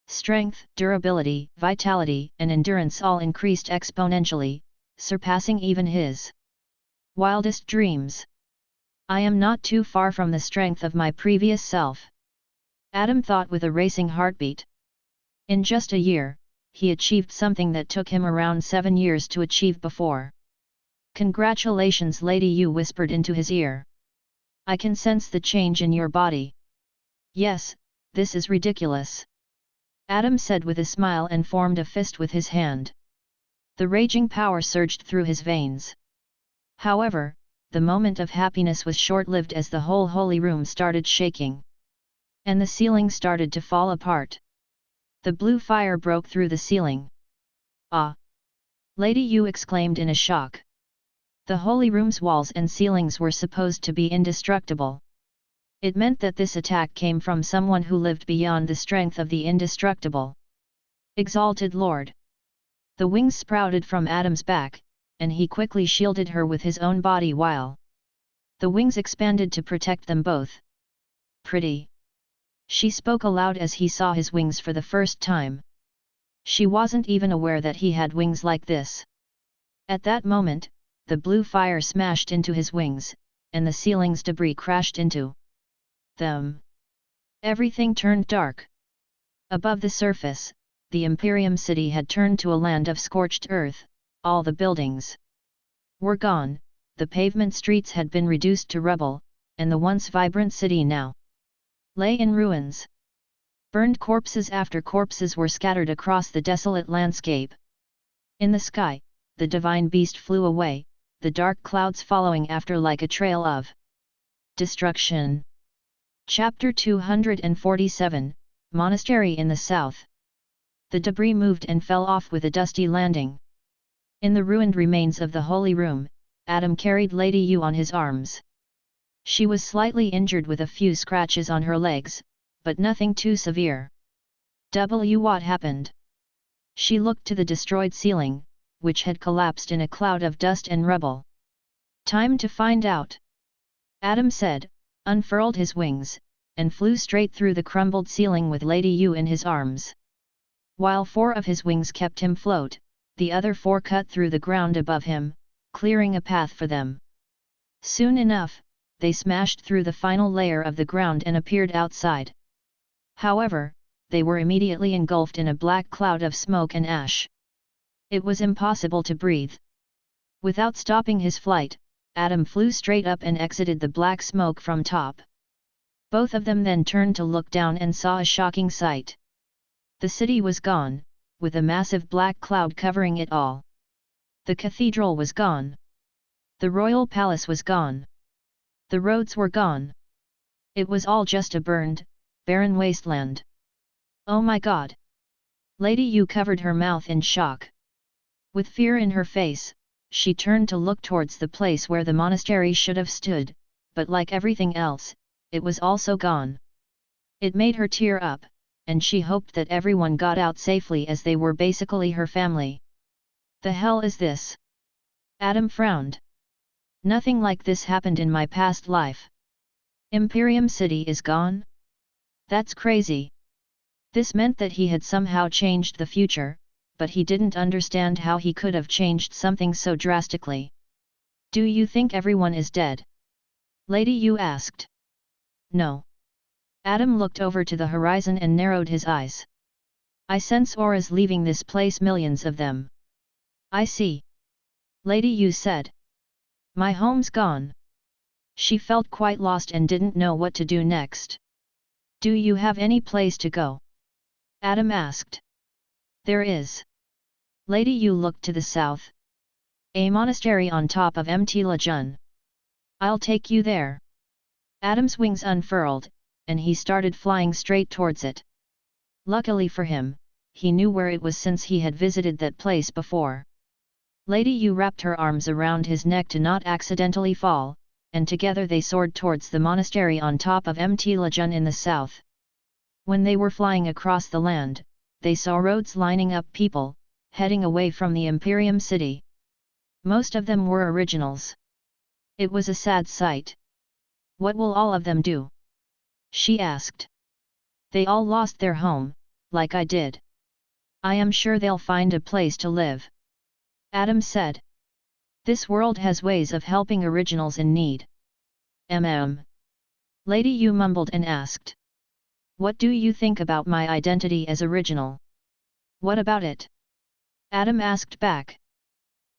Strength, durability, vitality, and endurance all increased exponentially, surpassing even his wildest dreams. I am not too far from the strength of my previous self, Adam thought with a racing heartbeat. In just a year, he achieved something that took him around 7 years to achieve before. Congratulations, Lady Yu whispered into his ear. I can sense the change in your body. Yes, this is ridiculous, Adam said with a smile and formed a fist with his hand. The raging power surged through his veins. However, the moment of happiness was short-lived as the whole holy room started shaking. And the ceiling started to fall apart. The blue fire broke through the ceiling. Ah! Lady Yu exclaimed in a shock. The holy room's walls and ceilings were supposed to be indestructible. It meant that this attack came from someone who lived beyond the strength of the indestructible. Exalted Lord! The wings sprouted from Adam's back, and he quickly shielded her with his own body while the wings expanded to protect them both. Pretty! She spoke aloud as he saw his wings for the first time. She wasn't even aware that he had wings like this. At that moment, the blue fire smashed into his wings, and the ceiling's debris crashed into them. Everything turned dark. Above the surface, the Imperium city had turned to a land of scorched earth. All the buildings were gone, the pavement streets had been reduced to rubble, and the once vibrant city now lay in ruins. Burned corpses after corpses were scattered across the desolate landscape. In the sky, the divine beast flew away, the dark clouds following after like a trail of destruction. Chapter 247, Monastery in the South. The debris moved and fell off with a dusty landing. In the ruined remains of the holy room, Adam carried Lady Yu on his arms. She was slightly injured with a few scratches on her legs, but nothing too severe. What happened? She looked to the destroyed ceiling, which had collapsed in a cloud of dust and rubble. Time to find out, Adam said, unfurled his wings, and flew straight through the crumbled ceiling with Lady Yu in his arms. While 4 of his wings kept him float, the other 4 cut through the ground above him, clearing a path for them. Soon enough, they smashed through the final layer of the ground and appeared outside. However, they were immediately engulfed in a black cloud of smoke and ash. It was impossible to breathe. Without stopping his flight, Adam flew straight up and exited the black smoke from top. Both of them then turned to look down and saw a shocking sight. The city was gone, with a massive black cloud covering it all. The cathedral was gone. The royal palace was gone. The roads were gone. It was all just a burned, barren wasteland. Oh my God! Lady Yu covered her mouth in shock. With fear in her face, she turned to look towards the place where the monastery should have stood, but like everything else, it was also gone. It made her tear up, and she hoped that everyone got out safely as they were basically her family. The hell is this? Adam frowned. Nothing like this happened in my past life. Imperium City is gone? That's crazy. This meant that he had somehow changed the future, but he didn't understand how he could have changed something so drastically. Do you think everyone is dead? Lady Yu asked. No. Adam looked over to the horizon and narrowed his eyes. I sense auras leaving this place, millions of them. I see. Lady Yu said. My home's gone. She felt quite lost and didn't know what to do next. Do you have any place to go? Adam asked. There is. Lady Yu looked to the south. A monastery on top of Mt Lajun. I'll take you there. Adam's wings unfurled, and he started flying straight towards it. Luckily for him, he knew where it was since he had visited that place before. Lady Yu wrapped her arms around his neck to not accidentally fall, and together they soared towards the monastery on top of Mt Lajun in the south. When they were flying across the land, they saw roads lining up people, heading away from the Imperium City. Most of them were originals. It was a sad sight. What will all of them do? She asked. They all lost their home, like I did. I am sure they'll find a place to live. Adam said. This world has ways of helping originals in need. Lady Yu mumbled and asked. What do you think about my identity as original? What about it? Adam asked back.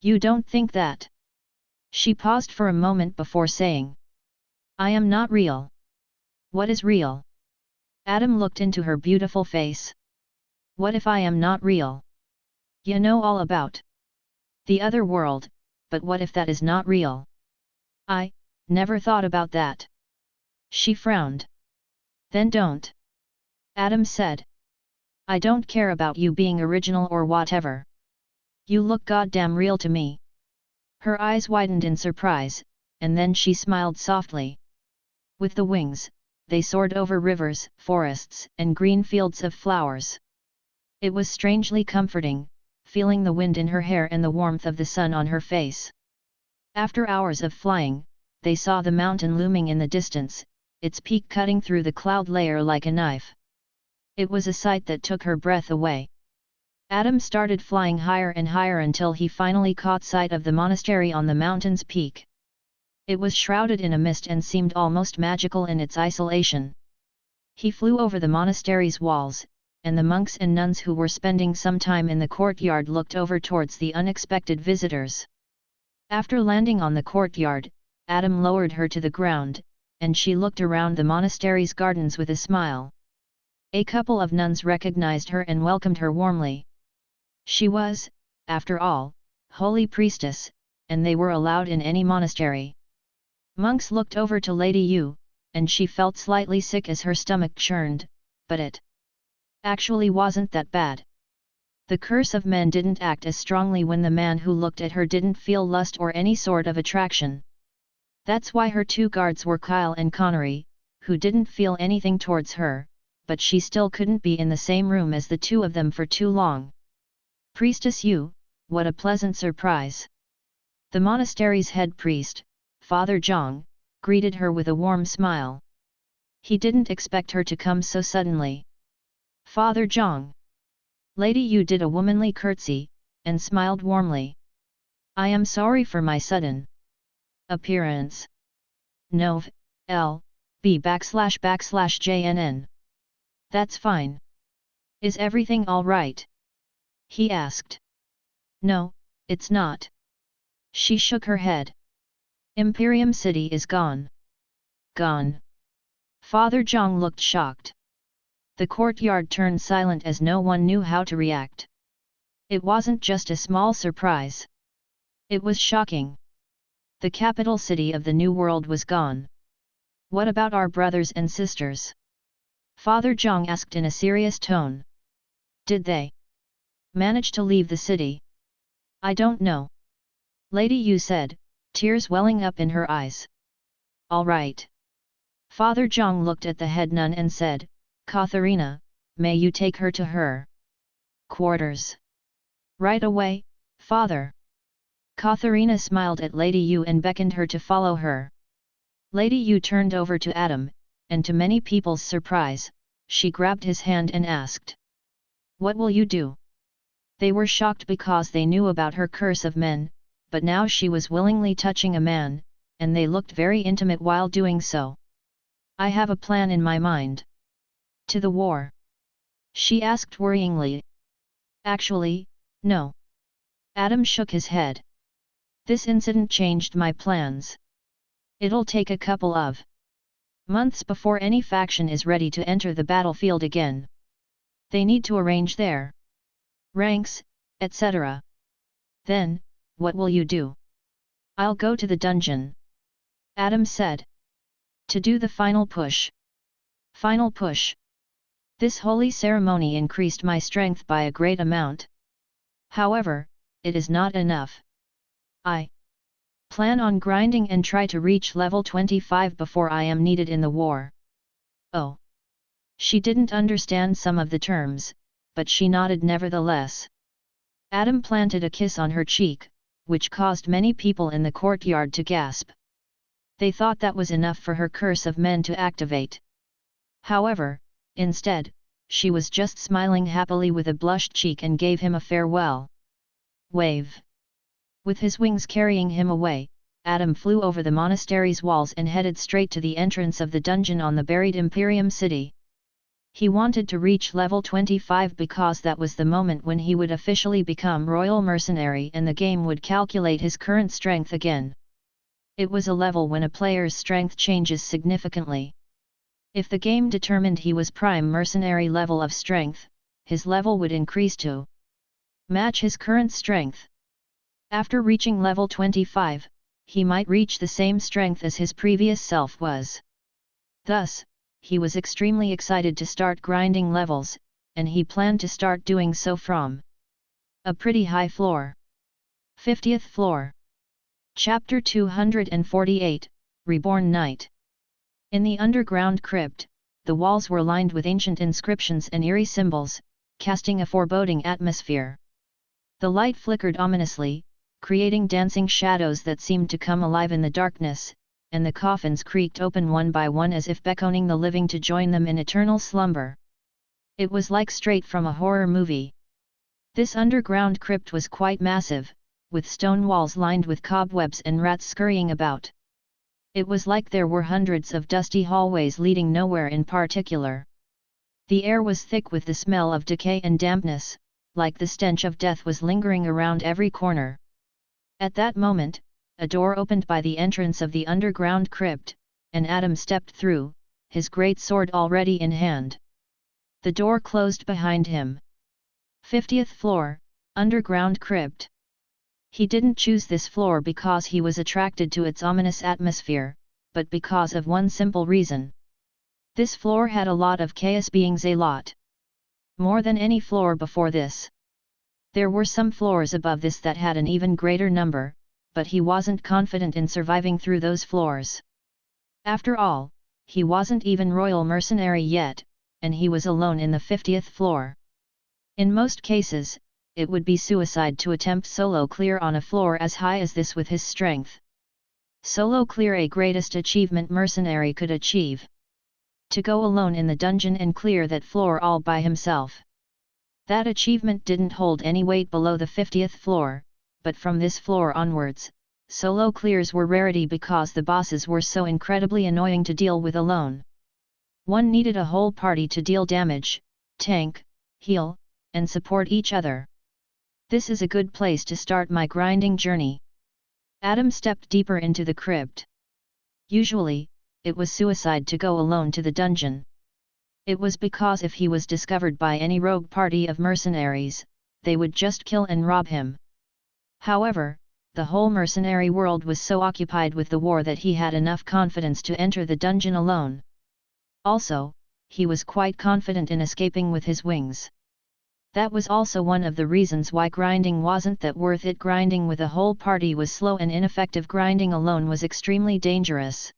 You don't think that? She paused for a moment before saying. I am not real. What is real? Adam looked into her beautiful face. What if I am not real? You know all about the other world, but what if that is not real? I never thought about that. She frowned. Then don't. Adam said. I don't care about you being original or whatever. You look goddamn real to me. Her eyes widened in surprise, and then she smiled softly. With the wings, they soared over rivers, forests, and green fields of flowers. It was strangely comforting, feeling the wind in her hair and the warmth of the sun on her face. After hours of flying, they saw the mountain looming in the distance, its peak cutting through the cloud layer like a knife. It was a sight that took her breath away. Adam started flying higher and higher until he finally caught sight of the monastery on the mountain's peak. It was shrouded in a mist and seemed almost magical in its isolation. He flew over the monastery's walls, and the monks and nuns who were spending some time in the courtyard looked over towards the unexpected visitors. After landing on the courtyard, Adam lowered her to the ground, and she looked around the monastery's gardens with a smile. A couple of nuns recognized her and welcomed her warmly. She was, after all, holy priestess, and they were allowed in any monastery. Monks looked over to Lady Yu, and she felt slightly sick as her stomach churned, but it actually wasn't that bad. The curse of men didn't act as strongly when the man who looked at her didn't feel lust or any sort of attraction. That's why her two guards were Kyle and Connery, who didn't feel anything towards her, but she still couldn't be in the same room as the two of them for too long. Priestess Yu, what a pleasant surprise! The monastery's head priest, Father Zhang, greeted her with a warm smile. He didn't expect her to come so suddenly. Father Zhang. Lady Yu did a womanly curtsy, and smiled warmly. I am sorry for my sudden appearance. Nov. L. B/JNN. That's fine. Is everything all right? He asked. No, it's not. She shook her head. Imperium City is gone. Gone. Father Zhang looked shocked. The courtyard turned silent as no one knew how to react. It wasn't just a small surprise. It was shocking. The capital city of the New World was gone. What about our brothers and sisters? Father Zhang asked in a serious tone. Did they manage to leave the city? I don't know. Lady Yu said, tears welling up in her eyes. All right. Father Zhang looked at the head nun and said, Katharina, may you take her to her quarters. Right away, Father. Katharina smiled at Lady Yu and beckoned her to follow her. Lady Yu turned over to Adam, and to many people's surprise, she grabbed his hand and asked. What will you do? They were shocked because they knew about her curse of men, but now she was willingly touching a man, and they looked very intimate while doing so. I have a plan in my mind. To the war? She asked worryingly. Actually, no. Adam shook his head. This incident changed my plans. It'll take a couple of months before any faction is ready to enter the battlefield again. They need to arrange their ranks, etc. Then, what will you do? I'll go to the dungeon. Adam said. To do the final push. Final push. This holy ceremony increased my strength by a great amount. However, it is not enough. I plan on grinding and try to reach level 25 before I am needed in the war. Oh. She didn't understand some of the terms, but she nodded nevertheless. Adam planted a kiss on her cheek, which caused many people in the courtyard to gasp. They thought that was enough for her curse of men to activate. However, instead, she was just smiling happily with a blushed cheek and gave him a farewell wave. With his wings carrying him away, Adam flew over the monastery's walls and headed straight to the entrance of the dungeon on the buried Imperium city. He wanted to reach level 25 because that was the moment when he would officially become Royal Mercenary and the game would calculate his current strength again. It was a level when a player's strength changes significantly. If the game determined he was Prime Mercenary level of strength, his level would increase to match his current strength. After reaching level 25, he might reach the same strength as his previous self was. Thus, he was extremely excited to start grinding levels, and he planned to start doing so from a pretty high floor. 50th floor. Chapter 248, Reborn Night. In the underground crypt, the walls were lined with ancient inscriptions and eerie symbols, casting a foreboding atmosphere. The light flickered ominously, creating dancing shadows that seemed to come alive in the darkness, and the coffins creaked open one by one as if beckoning the living to join them in eternal slumber. It was like straight from a horror movie. This underground crypt was quite massive, with stone walls lined with cobwebs and rats scurrying about. It was like there were hundreds of dusty hallways leading nowhere in particular. The air was thick with the smell of decay and dampness, like the stench of death was lingering around every corner. At that moment, a door opened by the entrance of the underground crypt, and Adam stepped through, his great sword already in hand. The door closed behind him. 50th floor, underground crypt. He didn't choose this floor because he was attracted to its ominous atmosphere, but because of one simple reason. This floor had a lot of chaos beings, a lot more than any floor before this. There were some floors above this that had an even greater number, but he wasn't confident in surviving through those floors. After all, he wasn't even Royal Mercenary yet, and he was alone in the 50th floor. In most cases, it would be suicide to attempt solo clear on a floor as high as this with his strength. Solo clear, a greatest achievement mercenary could achieve. To go alone in the dungeon and clear that floor all by himself. That achievement didn't hold any weight below the 50th floor, but from this floor onwards, solo clears were rarity because the bosses were so incredibly annoying to deal with alone. One needed a whole party to deal damage, tank, heal, and support each other. This is a good place to start my grinding journey. Adam stepped deeper into the crypt. Usually, it was suicide to go alone to the dungeon. It was because if he was discovered by any rogue party of mercenaries, they would just kill and rob him. However, the whole mercenary world was so occupied with the war that he had enough confidence to enter the dungeon alone. Also, he was quite confident in escaping with his wings. That was also one of the reasons why grinding wasn't that worth it. Grinding with a whole party was slow and ineffective. Grinding alone was extremely dangerous.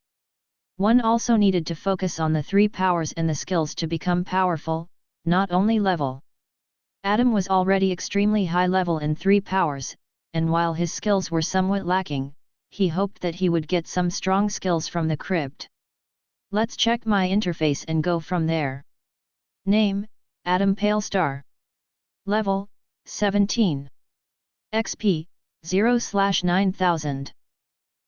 One also needed to focus on the 3 powers and the skills to become powerful, not only level. Adam was already extremely high level in 3 powers, and while his skills were somewhat lacking, he hoped that he would get some strong skills from the crypt. Let's check my interface and go from there. Name, Adam Palestar. Level, 17. XP, 0/9000.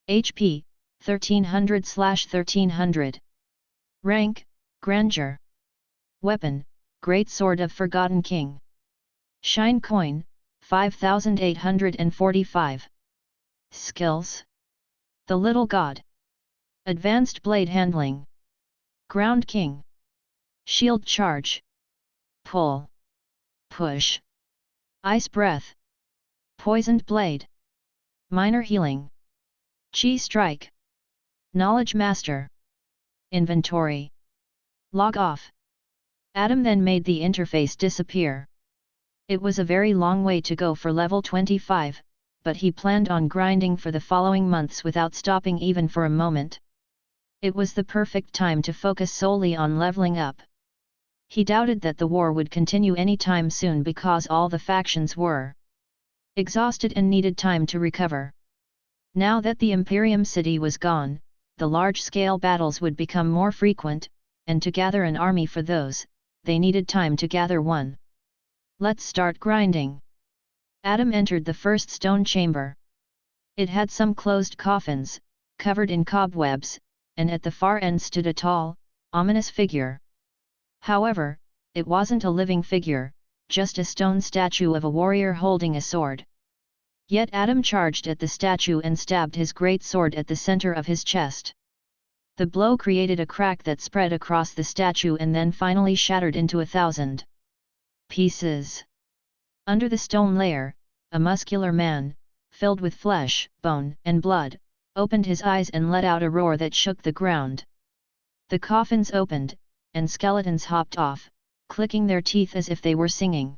HP, 1300/1300. Rank, Grandeur. Weapon, Great Sword of Forgotten King. Shine Coin, 5845. Skills. The Little God. Advanced Blade Handling. Ground King. Shield Charge. Pull. Push. Ice Breath. Poisoned Blade. Minor Healing. Chi Strike. Knowledge Master. Inventory. Log off. Adam then made the interface disappear. It was a very long way to go for level 25, but he planned on grinding for the following months without stopping even for a moment. It was the perfect time to focus solely on leveling up. He doubted that the war would continue anytime soon because all the factions were exhausted and needed time to recover. Now that the Imperium city was gone, the large-scale battles would become more frequent, and to gather an army for those, they needed time to gather one. Let's start grinding. Adam entered the first stone chamber. It had some closed coffins, covered in cobwebs, and at the far end stood a tall, ominous figure. However, it wasn't a living figure, just a stone statue of a warrior holding a sword. Yet Adam charged at the statue and stabbed his great sword at the center of his chest. The blow created a crack that spread across the statue and then finally shattered into 1,000 pieces. Under the stone layer, a muscular man, filled with flesh, bone, and blood, opened his eyes and let out a roar that shook the ground. The coffins opened, and skeletons hopped off, clicking their teeth as if they were singing.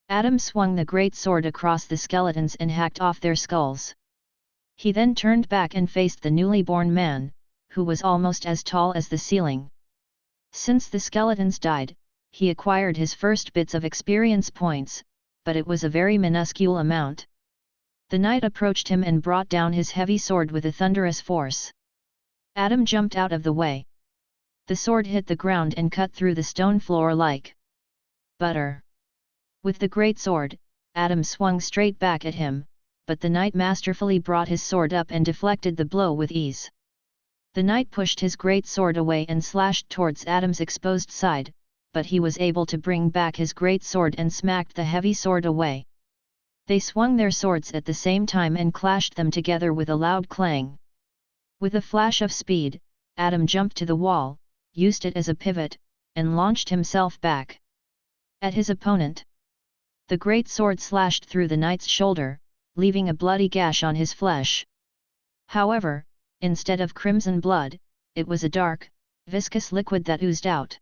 Adam swung the great sword across the skeletons and hacked off their skulls. He then turned back and faced the newly born man, who was almost as tall as the ceiling. Since the skeletons died, he acquired his first bits of experience points, but it was a very minuscule amount. The knight approached him and brought down his heavy sword with a thunderous force. Adam jumped out of the way. The sword hit the ground and cut through the stone floor like butter. With the great sword, Adam swung straight back at him, but the knight masterfully brought his sword up and deflected the blow with ease. The knight pushed his great sword away and slashed towards Adam's exposed side, but he was able to bring back his great sword and smacked the heavy sword away. They swung their swords at the same time and clashed them together with a loud clang. With a flash of speed, Adam jumped to the wall, used it as a pivot, and launched himself back at his opponent. The great sword slashed through the knight's shoulder, leaving a bloody gash on his flesh. However, instead of crimson blood, it was a dark, viscous liquid that oozed out.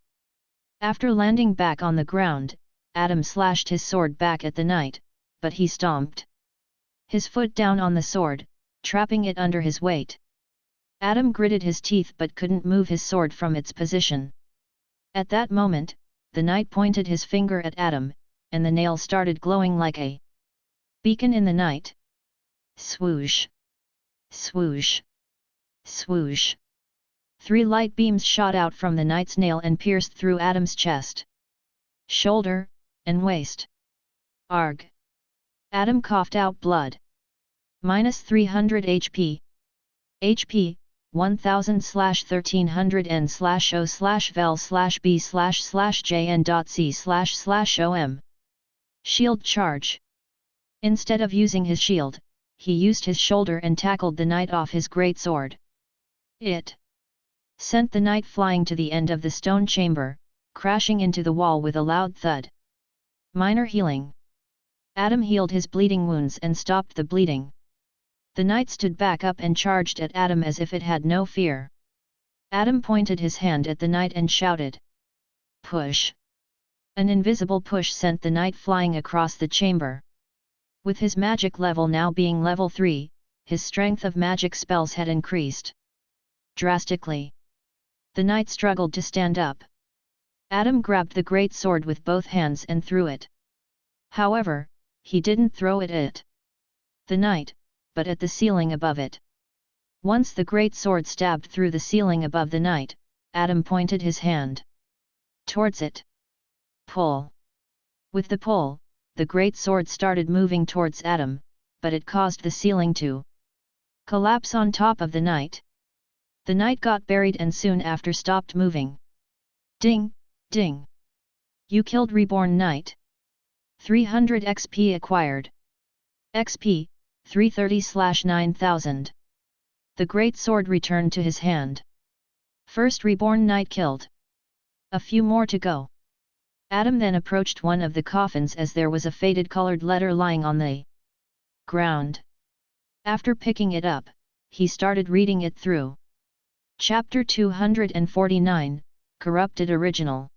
After landing back on the ground, Adam slashed his sword back at the knight, but he stomped his foot down on the sword, trapping it under his weight. Adam gritted his teeth but couldn't move his sword from its position. At that moment, the knight pointed his finger at Adam, and the nail started glowing like a beacon in the night. Swoosh! Swoosh! Swoosh! 3 light beams shot out from the knight's nail and pierced through Adam's chest, shoulder, and waist. Arg! Adam coughed out blood. -300 HP. HP, 1000/1300n/o/vel/b/jn.c//om. Shield charge. Instead of using his shield, he used his shoulder and tackled the knight off his great sword. It sent the knight flying to the end of the stone chamber, crashing into the wall with a loud thud. Minor healing. Adam healed his bleeding wounds and stopped the bleeding. The knight stood back up and charged at Adam as if it had no fear. Adam pointed his hand at the knight and shouted, "Push!" An invisible push sent the knight flying across the chamber. With his magic level now being level 3, his strength of magic spells had increased drastically. The knight struggled to stand up. Adam grabbed the great sword with both hands and threw it. However, he didn't throw it at the knight, but at the ceiling above it. Once the great sword stabbed through the ceiling above the knight, Adam pointed his hand towards it. Pull. With the pull, the great sword started moving towards Adam, but it caused the ceiling to collapse on top of the knight. The knight got buried and soon after stopped moving. Ding, ding. You killed Reborn Knight. 300 XP acquired. XP, 330/9000. The great sword returned to his hand. First Reborn Knight killed. A few more to go. Adam then approached one of the coffins as there was a faded colored letter lying on the ground. After picking it up, he started reading it through. Chapter 249, Corrupted Original.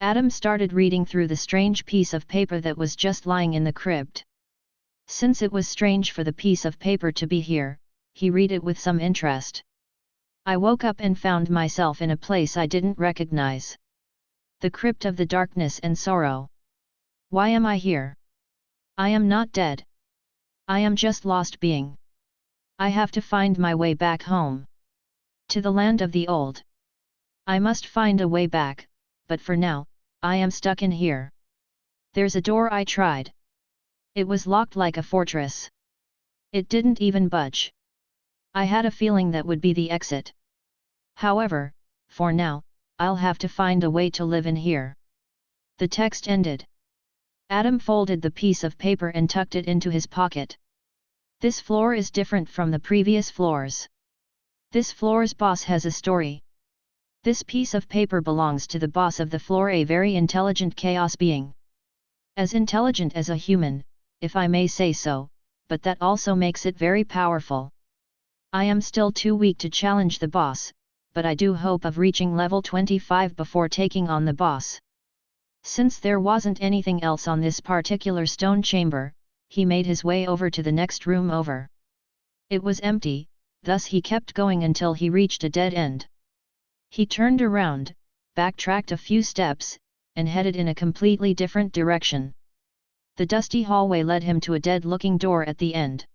Adam started reading through the strange piece of paper that was just lying in the crypt. Since it was strange for the piece of paper to be here, he read it with some interest. I woke up and found myself in a place I didn't recognize. The crypt of the darkness and sorrow. Why am I here? I am not dead. I am just lost being. I have to find my way back home. To the land of the old. I must find a way back, but for now, I am stuck in here. There's a door I tried. It was locked like a fortress. It didn't even budge. I had a feeling that would be the exit. However, for now, I'll have to find a way to live in here. The text ended. Adam folded the piece of paper and tucked it into his pocket. This floor is different from the previous floors. This floor's boss has a story. This piece of paper belongs to the boss of the floor, a very intelligent chaos being. As intelligent as a human, if I may say so, but that also makes it very powerful. I am still too weak to challenge the boss, but I do hope of reaching level 25 before taking on the boss. Since there wasn't anything else on this particular stone chamber, he made his way over to the next room over. It was empty, thus he kept going until he reached a dead end. He turned around, backtracked a few steps, and headed in a completely different direction. The dusty hallway led him to a dead-looking door at the end.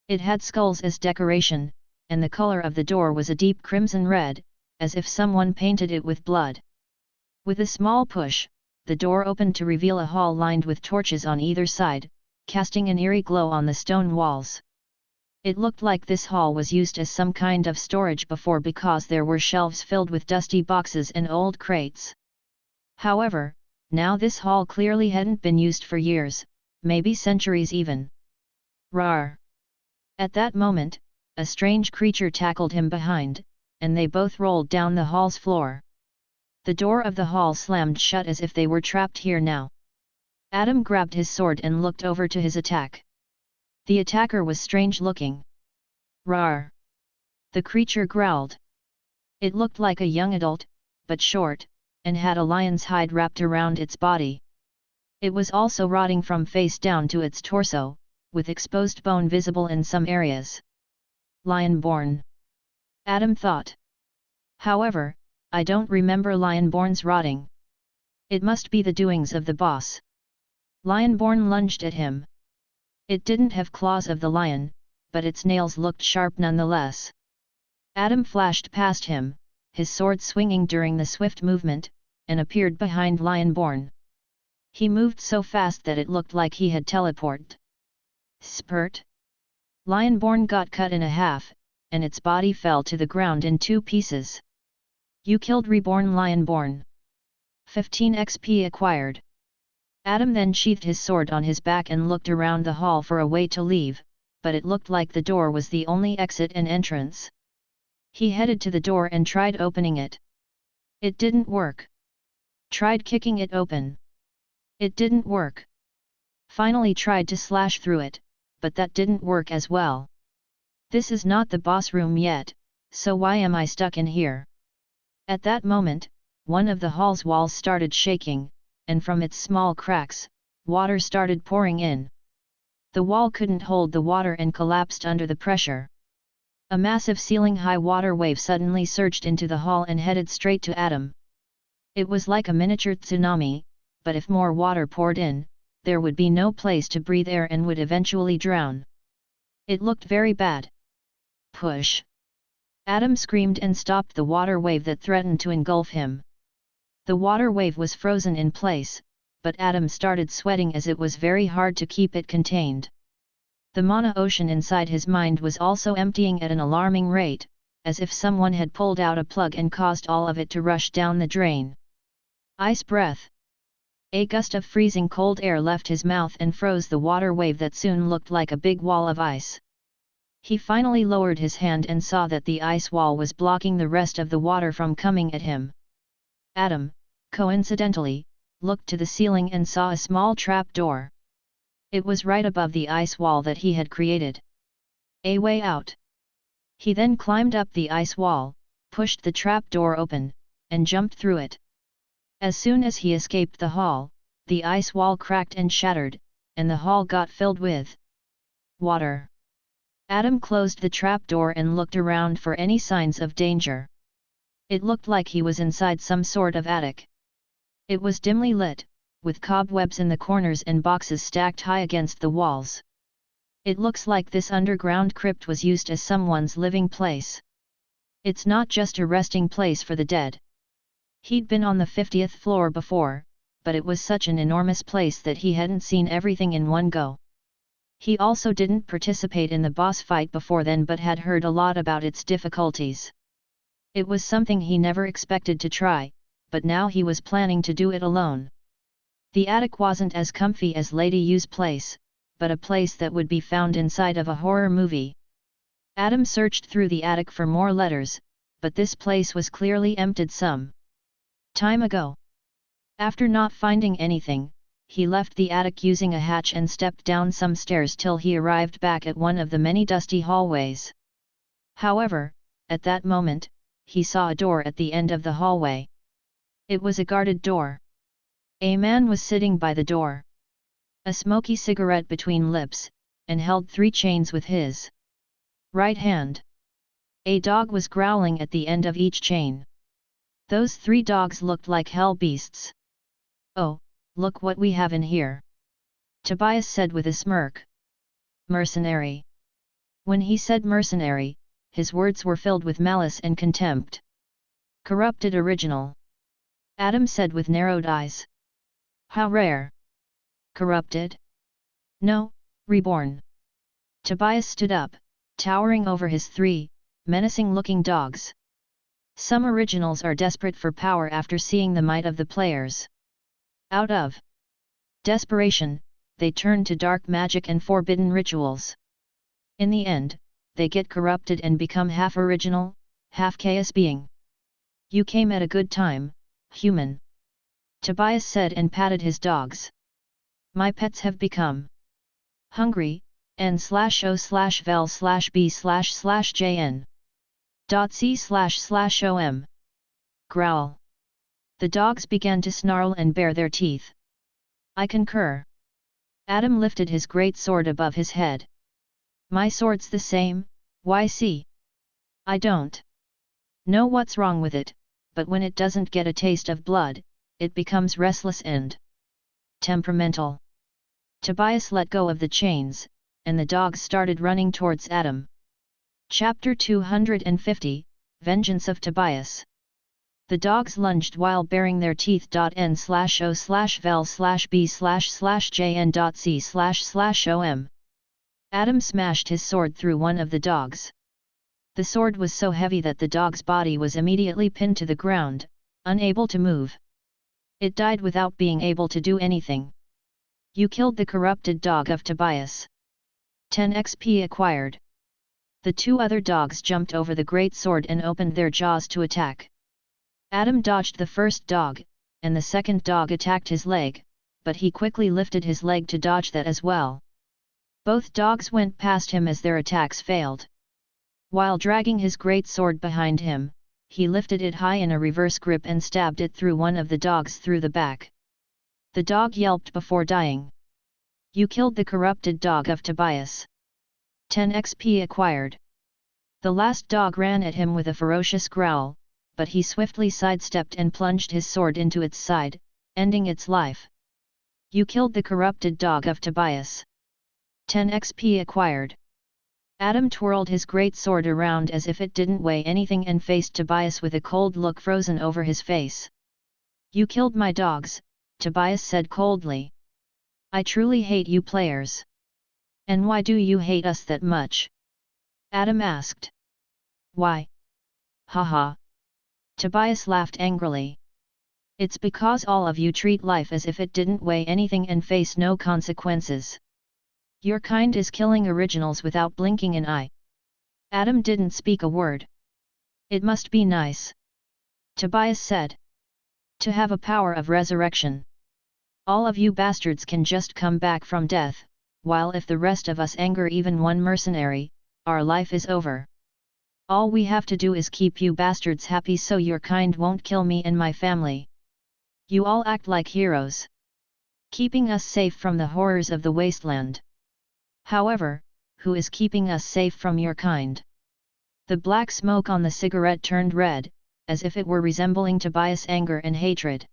It had skulls as decoration, and the color of the door was a deep crimson red, as if someone painted it with blood. With a small push, the door opened to reveal a hall lined with torches on either side, casting an eerie glow on the stone walls. It looked like this hall was used as some kind of storage before, because there were shelves filled with dusty boxes and old crates. However, now this hall clearly hadn't been used for years, maybe centuries even. Rawr! At that moment, a strange creature tackled him behind, and they both rolled down the hall's floor. The door of the hall slammed shut as if they were trapped here now. Adam grabbed his sword and looked over to his attack. The attacker was strange looking. Rawr! The creature growled. It looked like a young adult, but short, and had a lion's hide wrapped around its body. It was also rotting from face down to its torso, with exposed bone visible in some areas. Lionborn. Adam thought. However, I don't remember Lionborn's rotting. It must be the doings of the boss. Lionborn lunged at him. It didn't have claws of the lion, but its nails looked sharp nonetheless. Adam flashed past him, his sword swinging during the swift movement, and appeared behind Lionborn. He moved so fast that it looked like he had teleported. Spurt! Lionborn got cut in half, and its body fell to the ground in 2 pieces. You killed Reborn Lionborn. 15 XP acquired. Adam then sheathed his sword on his back and looked around the hall for a way to leave, but it looked like the door was the only exit and entrance. He headed to the door and tried opening it. It didn't work. Tried kicking it open. It didn't work. Finally tried to slash through it, but that didn't work as well. This is not the boss room yet, so why am I stuck in here? At that moment, one of the hall's walls started shaking, and from its small cracks, water started pouring in. The wall couldn't hold the water and collapsed under the pressure. A massive ceiling-high water wave suddenly surged into the hall and headed straight to Adam. It was like a miniature tsunami, but if more water poured in, there would be no place to breathe air and would eventually drown. It looked very bad. Push! Adam screamed and stopped the water wave that threatened to engulf him. The water wave was frozen in place, but Adam started sweating as it was very hard to keep it contained. The mana ocean inside his mind was also emptying at an alarming rate, as if someone had pulled out a plug and caused all of it to rush down the drain. Ice breath. A gust of freezing cold air left his mouth and froze the water wave that soon looked like a big wall of ice. He finally lowered his hand and saw that the ice wall was blocking the rest of the water from coming at him. Adam, coincidentally, looked to the ceiling and saw a small trap door. It was right above the ice wall that he had created. A way out. He then climbed up the ice wall, pushed the trap door open, and jumped through it. As soon as he escaped the hall, the ice wall cracked and shattered, and the hall got filled with water. Adam closed the trap door and looked around for any signs of danger. It looked like he was inside some sort of attic. It was dimly lit, with cobwebs in the corners and boxes stacked high against the walls. It looks like this underground crypt was used as someone's living place. It's not just a resting place for the dead. He'd been on the 50th floor before, but it was such an enormous place that he hadn't seen everything in one go. He also didn't participate in the boss fight before then but had heard a lot about its difficulties. It was something he never expected to try, but now he was planning to do it alone. The attic wasn't as comfy as Lady Yu's place, but a place that would be found inside of a horror movie. Adam searched through the attic for more letters, but this place was clearly emptied some time ago. After not finding anything, he left the attic using a hatch and stepped down some stairs till he arrived back at one of the many dusty hallways. However, at that moment, he saw a door at the end of the hallway. It was a guarded door. A man was sitting by the door. A smoky cigarette between lips, and held 3 chains with his right hand. A dog was growling at the end of each chain. Those 3 dogs looked like hell beasts. "Oh, look what we have in here," Tobias said with a smirk. "Mercenary." When he said mercenary, his words were filled with malice and contempt. "Corrupted original," Adam said with narrowed eyes. "How rare." "Corrupted?" "No, reborn." Tobias stood up, towering over his 3 menacing-looking dogs. Some originals are desperate for power after seeing the might of the players. Out of desperation, they turn to dark magic and forbidden rituals. In the end, they get corrupted and become half original, half chaos being. "You came at a good time, human," Tobias said and patted his dogs. "My pets have become hungry, n/o/v/b/jn.c//om. Growl. The dogs began to snarl and bare their teeth. "I concur." Adam lifted his great sword above his head. "My sword's the same, YC. I don't know what's wrong with it, but when it doesn't get a taste of blood, it becomes restless and temperamental." Tobias let go of the chains, and the dogs started running towards Adam. Chapter 250, Vengeance of Tobias. The dogs lunged while baring their teeth. n/o/vel/b//jn.c//om. Adam smashed his sword through one of the dogs. The sword was so heavy that the dog's body was immediately pinned to the ground, unable to move. It died without being able to do anything. "You killed the corrupted dog of Tobias." 10 XP acquired. The two other dogs jumped over the great sword and opened their jaws to attack. Adam dodged the first dog, and the second dog attacked his leg, but he quickly lifted his leg to dodge that as well. Both dogs went past him as their attacks failed. While dragging his great sword behind him, he lifted it high in a reverse grip and stabbed it through one of the dogs through the back. The dog yelped before dying. You killed the corrupted dog of Tobias. 10 XP acquired. The last dog ran at him with a ferocious growl, but he swiftly sidestepped and plunged his sword into its side, ending its life. You killed the corrupted dog of Tobias. 10 XP acquired. Adam twirled his great sword around as if it didn't weigh anything and faced Tobias with a cold look frozen over his face. You killed my dogs, Tobias said coldly. I truly hate you players. And why do you hate us that much? Adam asked. Why? Haha. Tobias laughed angrily. It's because all of you treat life as if it didn't weigh anything and face no consequences. Your kind is killing originals without blinking an eye. Adam didn't speak a word. It must be nice. Tobias said. To have a power of resurrection. All of you bastards can just come back from death, while if the rest of us anger even one mercenary, our life is over. All we have to do is keep you bastards happy so your kind won't kill me and my family. You all act like heroes, keeping us safe from the horrors of the wasteland. However, who is keeping us safe from your kind? The black smoke on the cigarette turned red, as if it were resembling Tobias' anger and hatred.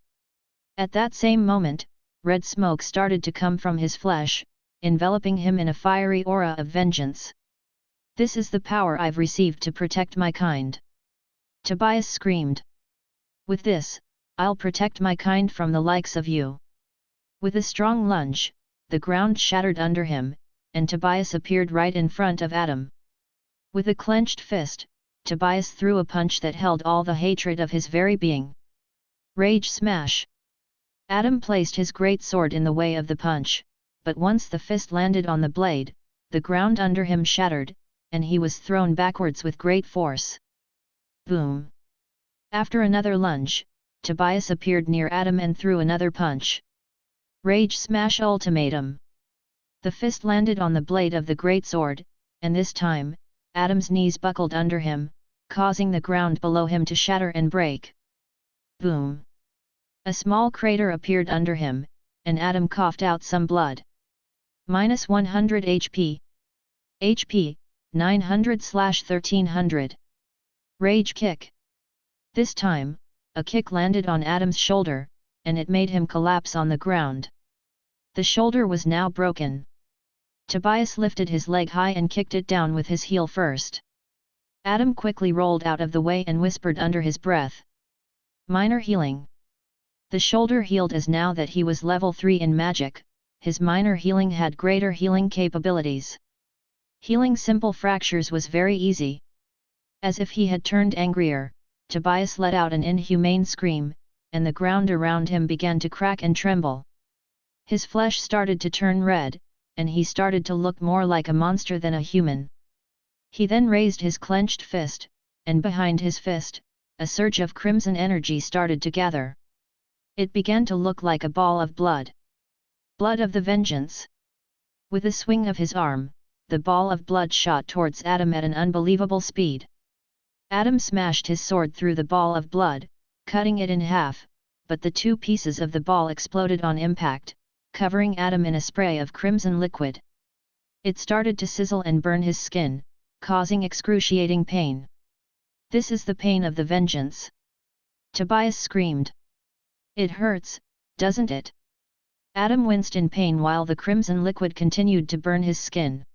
At that same moment, red smoke started to come from his flesh, enveloping him in a fiery aura of vengeance. This is the power I've received to protect my kind. Tobias screamed. With this, I'll protect my kind from the likes of you. With a strong lunge, the ground shattered under him, and Tobias appeared right in front of Adam. With a clenched fist, Tobias threw a punch that held all the hatred of his very being. Rage smash! Adam placed his great sword in the way of the punch, but once the fist landed on the blade, the ground under him shattered, and he was thrown backwards with great force. Boom! After another lunge, Tobias appeared near Adam and threw another punch. Rage smash ultimatum! The fist landed on the blade of the great sword, and this time, Adam's knees buckled under him, causing the ground below him to shatter and break. Boom! A small crater appeared under him, and Adam coughed out some blood. Minus 100 HP. HP, 900/1300. Rage kick. This time, a kick landed on Adam's shoulder, and it made him collapse on the ground. The shoulder was now broken. Tobias lifted his leg high and kicked it down with his heel first. Adam quickly rolled out of the way and whispered under his breath. Minor healing. The shoulder healed as now that he was level 3 in magic, his minor healing had greater healing capabilities. Healing simple fractures was very easy. As if he had turned angrier, Tobias let out an inhumane scream, and the ground around him began to crack and tremble. His flesh started to turn red, and he started to look more like a monster than a human. He then raised his clenched fist, and behind his fist, a surge of crimson energy started to gather. It began to look like a ball of blood. Blood of the vengeance. With a swing of his arm, the ball of blood shot towards Adam at an unbelievable speed. Adam smashed his sword through the ball of blood, cutting it in half, but the two pieces of the ball exploded on impact, covering Adam in a spray of crimson liquid. It started to sizzle and burn his skin, causing excruciating pain. This is the pain of the vengeance. Tobias screamed. It hurts, doesn't it? Adam winced in pain while the crimson liquid continued to burn his skin.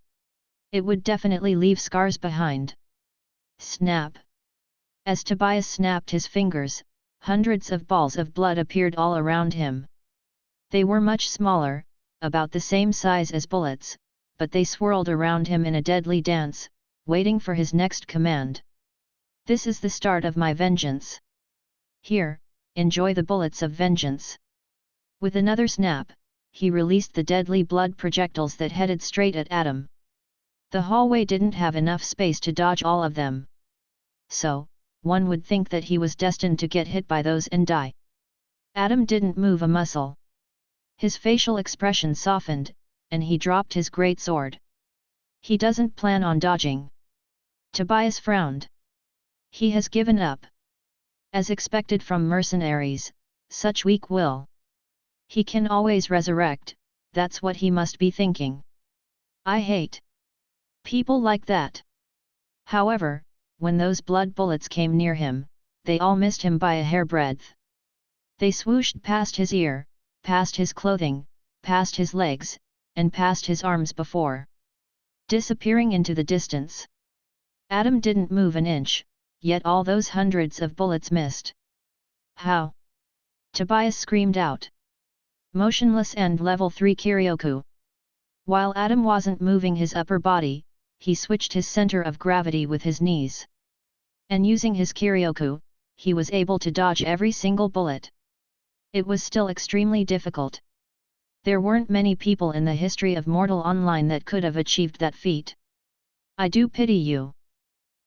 It would definitely leave scars behind. Snap! As Tobias snapped his fingers, hundreds of balls of blood appeared all around him. They were much smaller, about the same size as bullets, but they swirled around him in a deadly dance, waiting for his next command. This is the start of my vengeance. Here, enjoy the bullets of vengeance. With another snap, he released the deadly blood projectiles that headed straight at Adam. The hallway didn't have enough space to dodge all of them. So, one would think that he was destined to get hit by those and die. Adam didn't move a muscle. His facial expression softened, and he dropped his great sword. He doesn't plan on dodging. Tobias frowned. He has given up. As expected from mercenaries, such weak will. He can always resurrect, that's what he must be thinking. I hate people like that. However, when those blood bullets came near him, they all missed him by a hairbreadth. They swooshed past his ear, past his clothing, past his legs, and past his arms before disappearing into the distance. Adam didn't move an inch, yet all those hundreds of bullets missed. How? Tobias screamed out. Motionless and level 3 Kiryoku. While Adam wasn't moving his upper body, he switched his center of gravity with his knees. And using his Kiryoku, he was able to dodge every single bullet. It was still extremely difficult. There weren't many people in the history of Mortal Online that could have achieved that feat. I do pity you,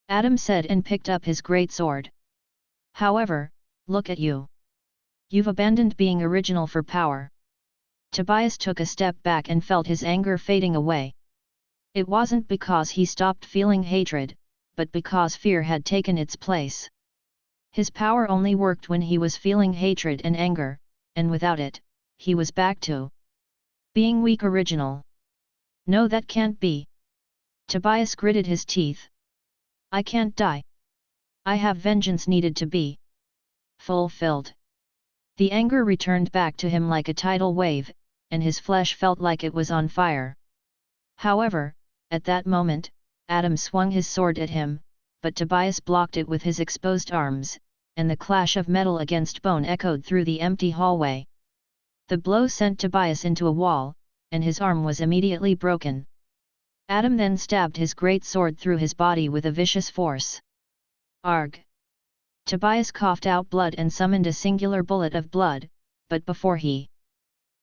Adam said and picked up his great sword. However, look at you. You've abandoned being original for power. Tobias took a step back and felt his anger fading away. It wasn't because he stopped feeling hatred, but because fear had taken its place. His power only worked when he was feeling hatred and anger, and without it, he was back to being weak original. No, that can't be. Tobias gritted his teeth. I can't die. I have vengeance needed to be fulfilled. The anger returned back to him like a tidal wave, and his flesh felt like it was on fire. However, at that moment, Adam swung his sword at him, but Tobias blocked it with his exposed arms, and the clash of metal against bone echoed through the empty hallway. The blow sent Tobias into a wall, and his arm was immediately broken. Adam then stabbed his great sword through his body with a vicious force. Arg! Tobias coughed out blood and summoned a singular bullet of blood, but before he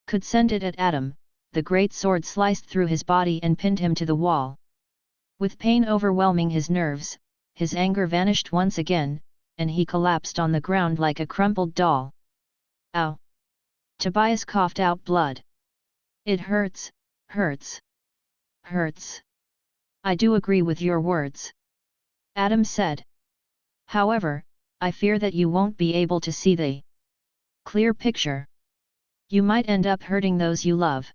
could send it at Adam, the great sword sliced through his body and pinned him to the wall. With pain overwhelming his nerves, his anger vanished once again, and he collapsed on the ground like a crumpled doll. Ow! Tobias coughed out blood. It hurts, hurts. Hurts. I do agree with your words, Adam said. However, I fear that you won't be able to see the clear picture. You might end up hurting those you love.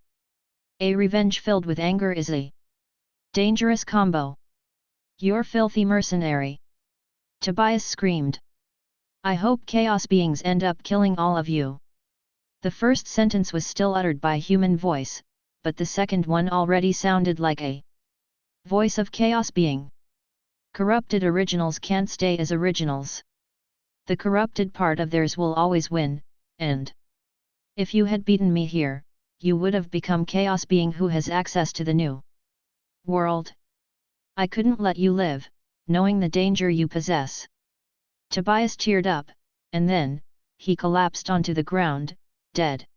A revenge filled with anger is a dangerous combo. You're filthy mercenary, Tobias screamed. I hope chaos beings end up killing all of you. The first sentence was still uttered by human voice, but the second one already sounded like a voice of chaos being. Corrupted originals can't stay as originals. The corrupted part of theirs will always win, and if you had beaten me here, you would have become chaos being who has access to the new world. I couldn't let you live, knowing the danger you possess. Tobias teared up, and then, he collapsed onto the ground, dead.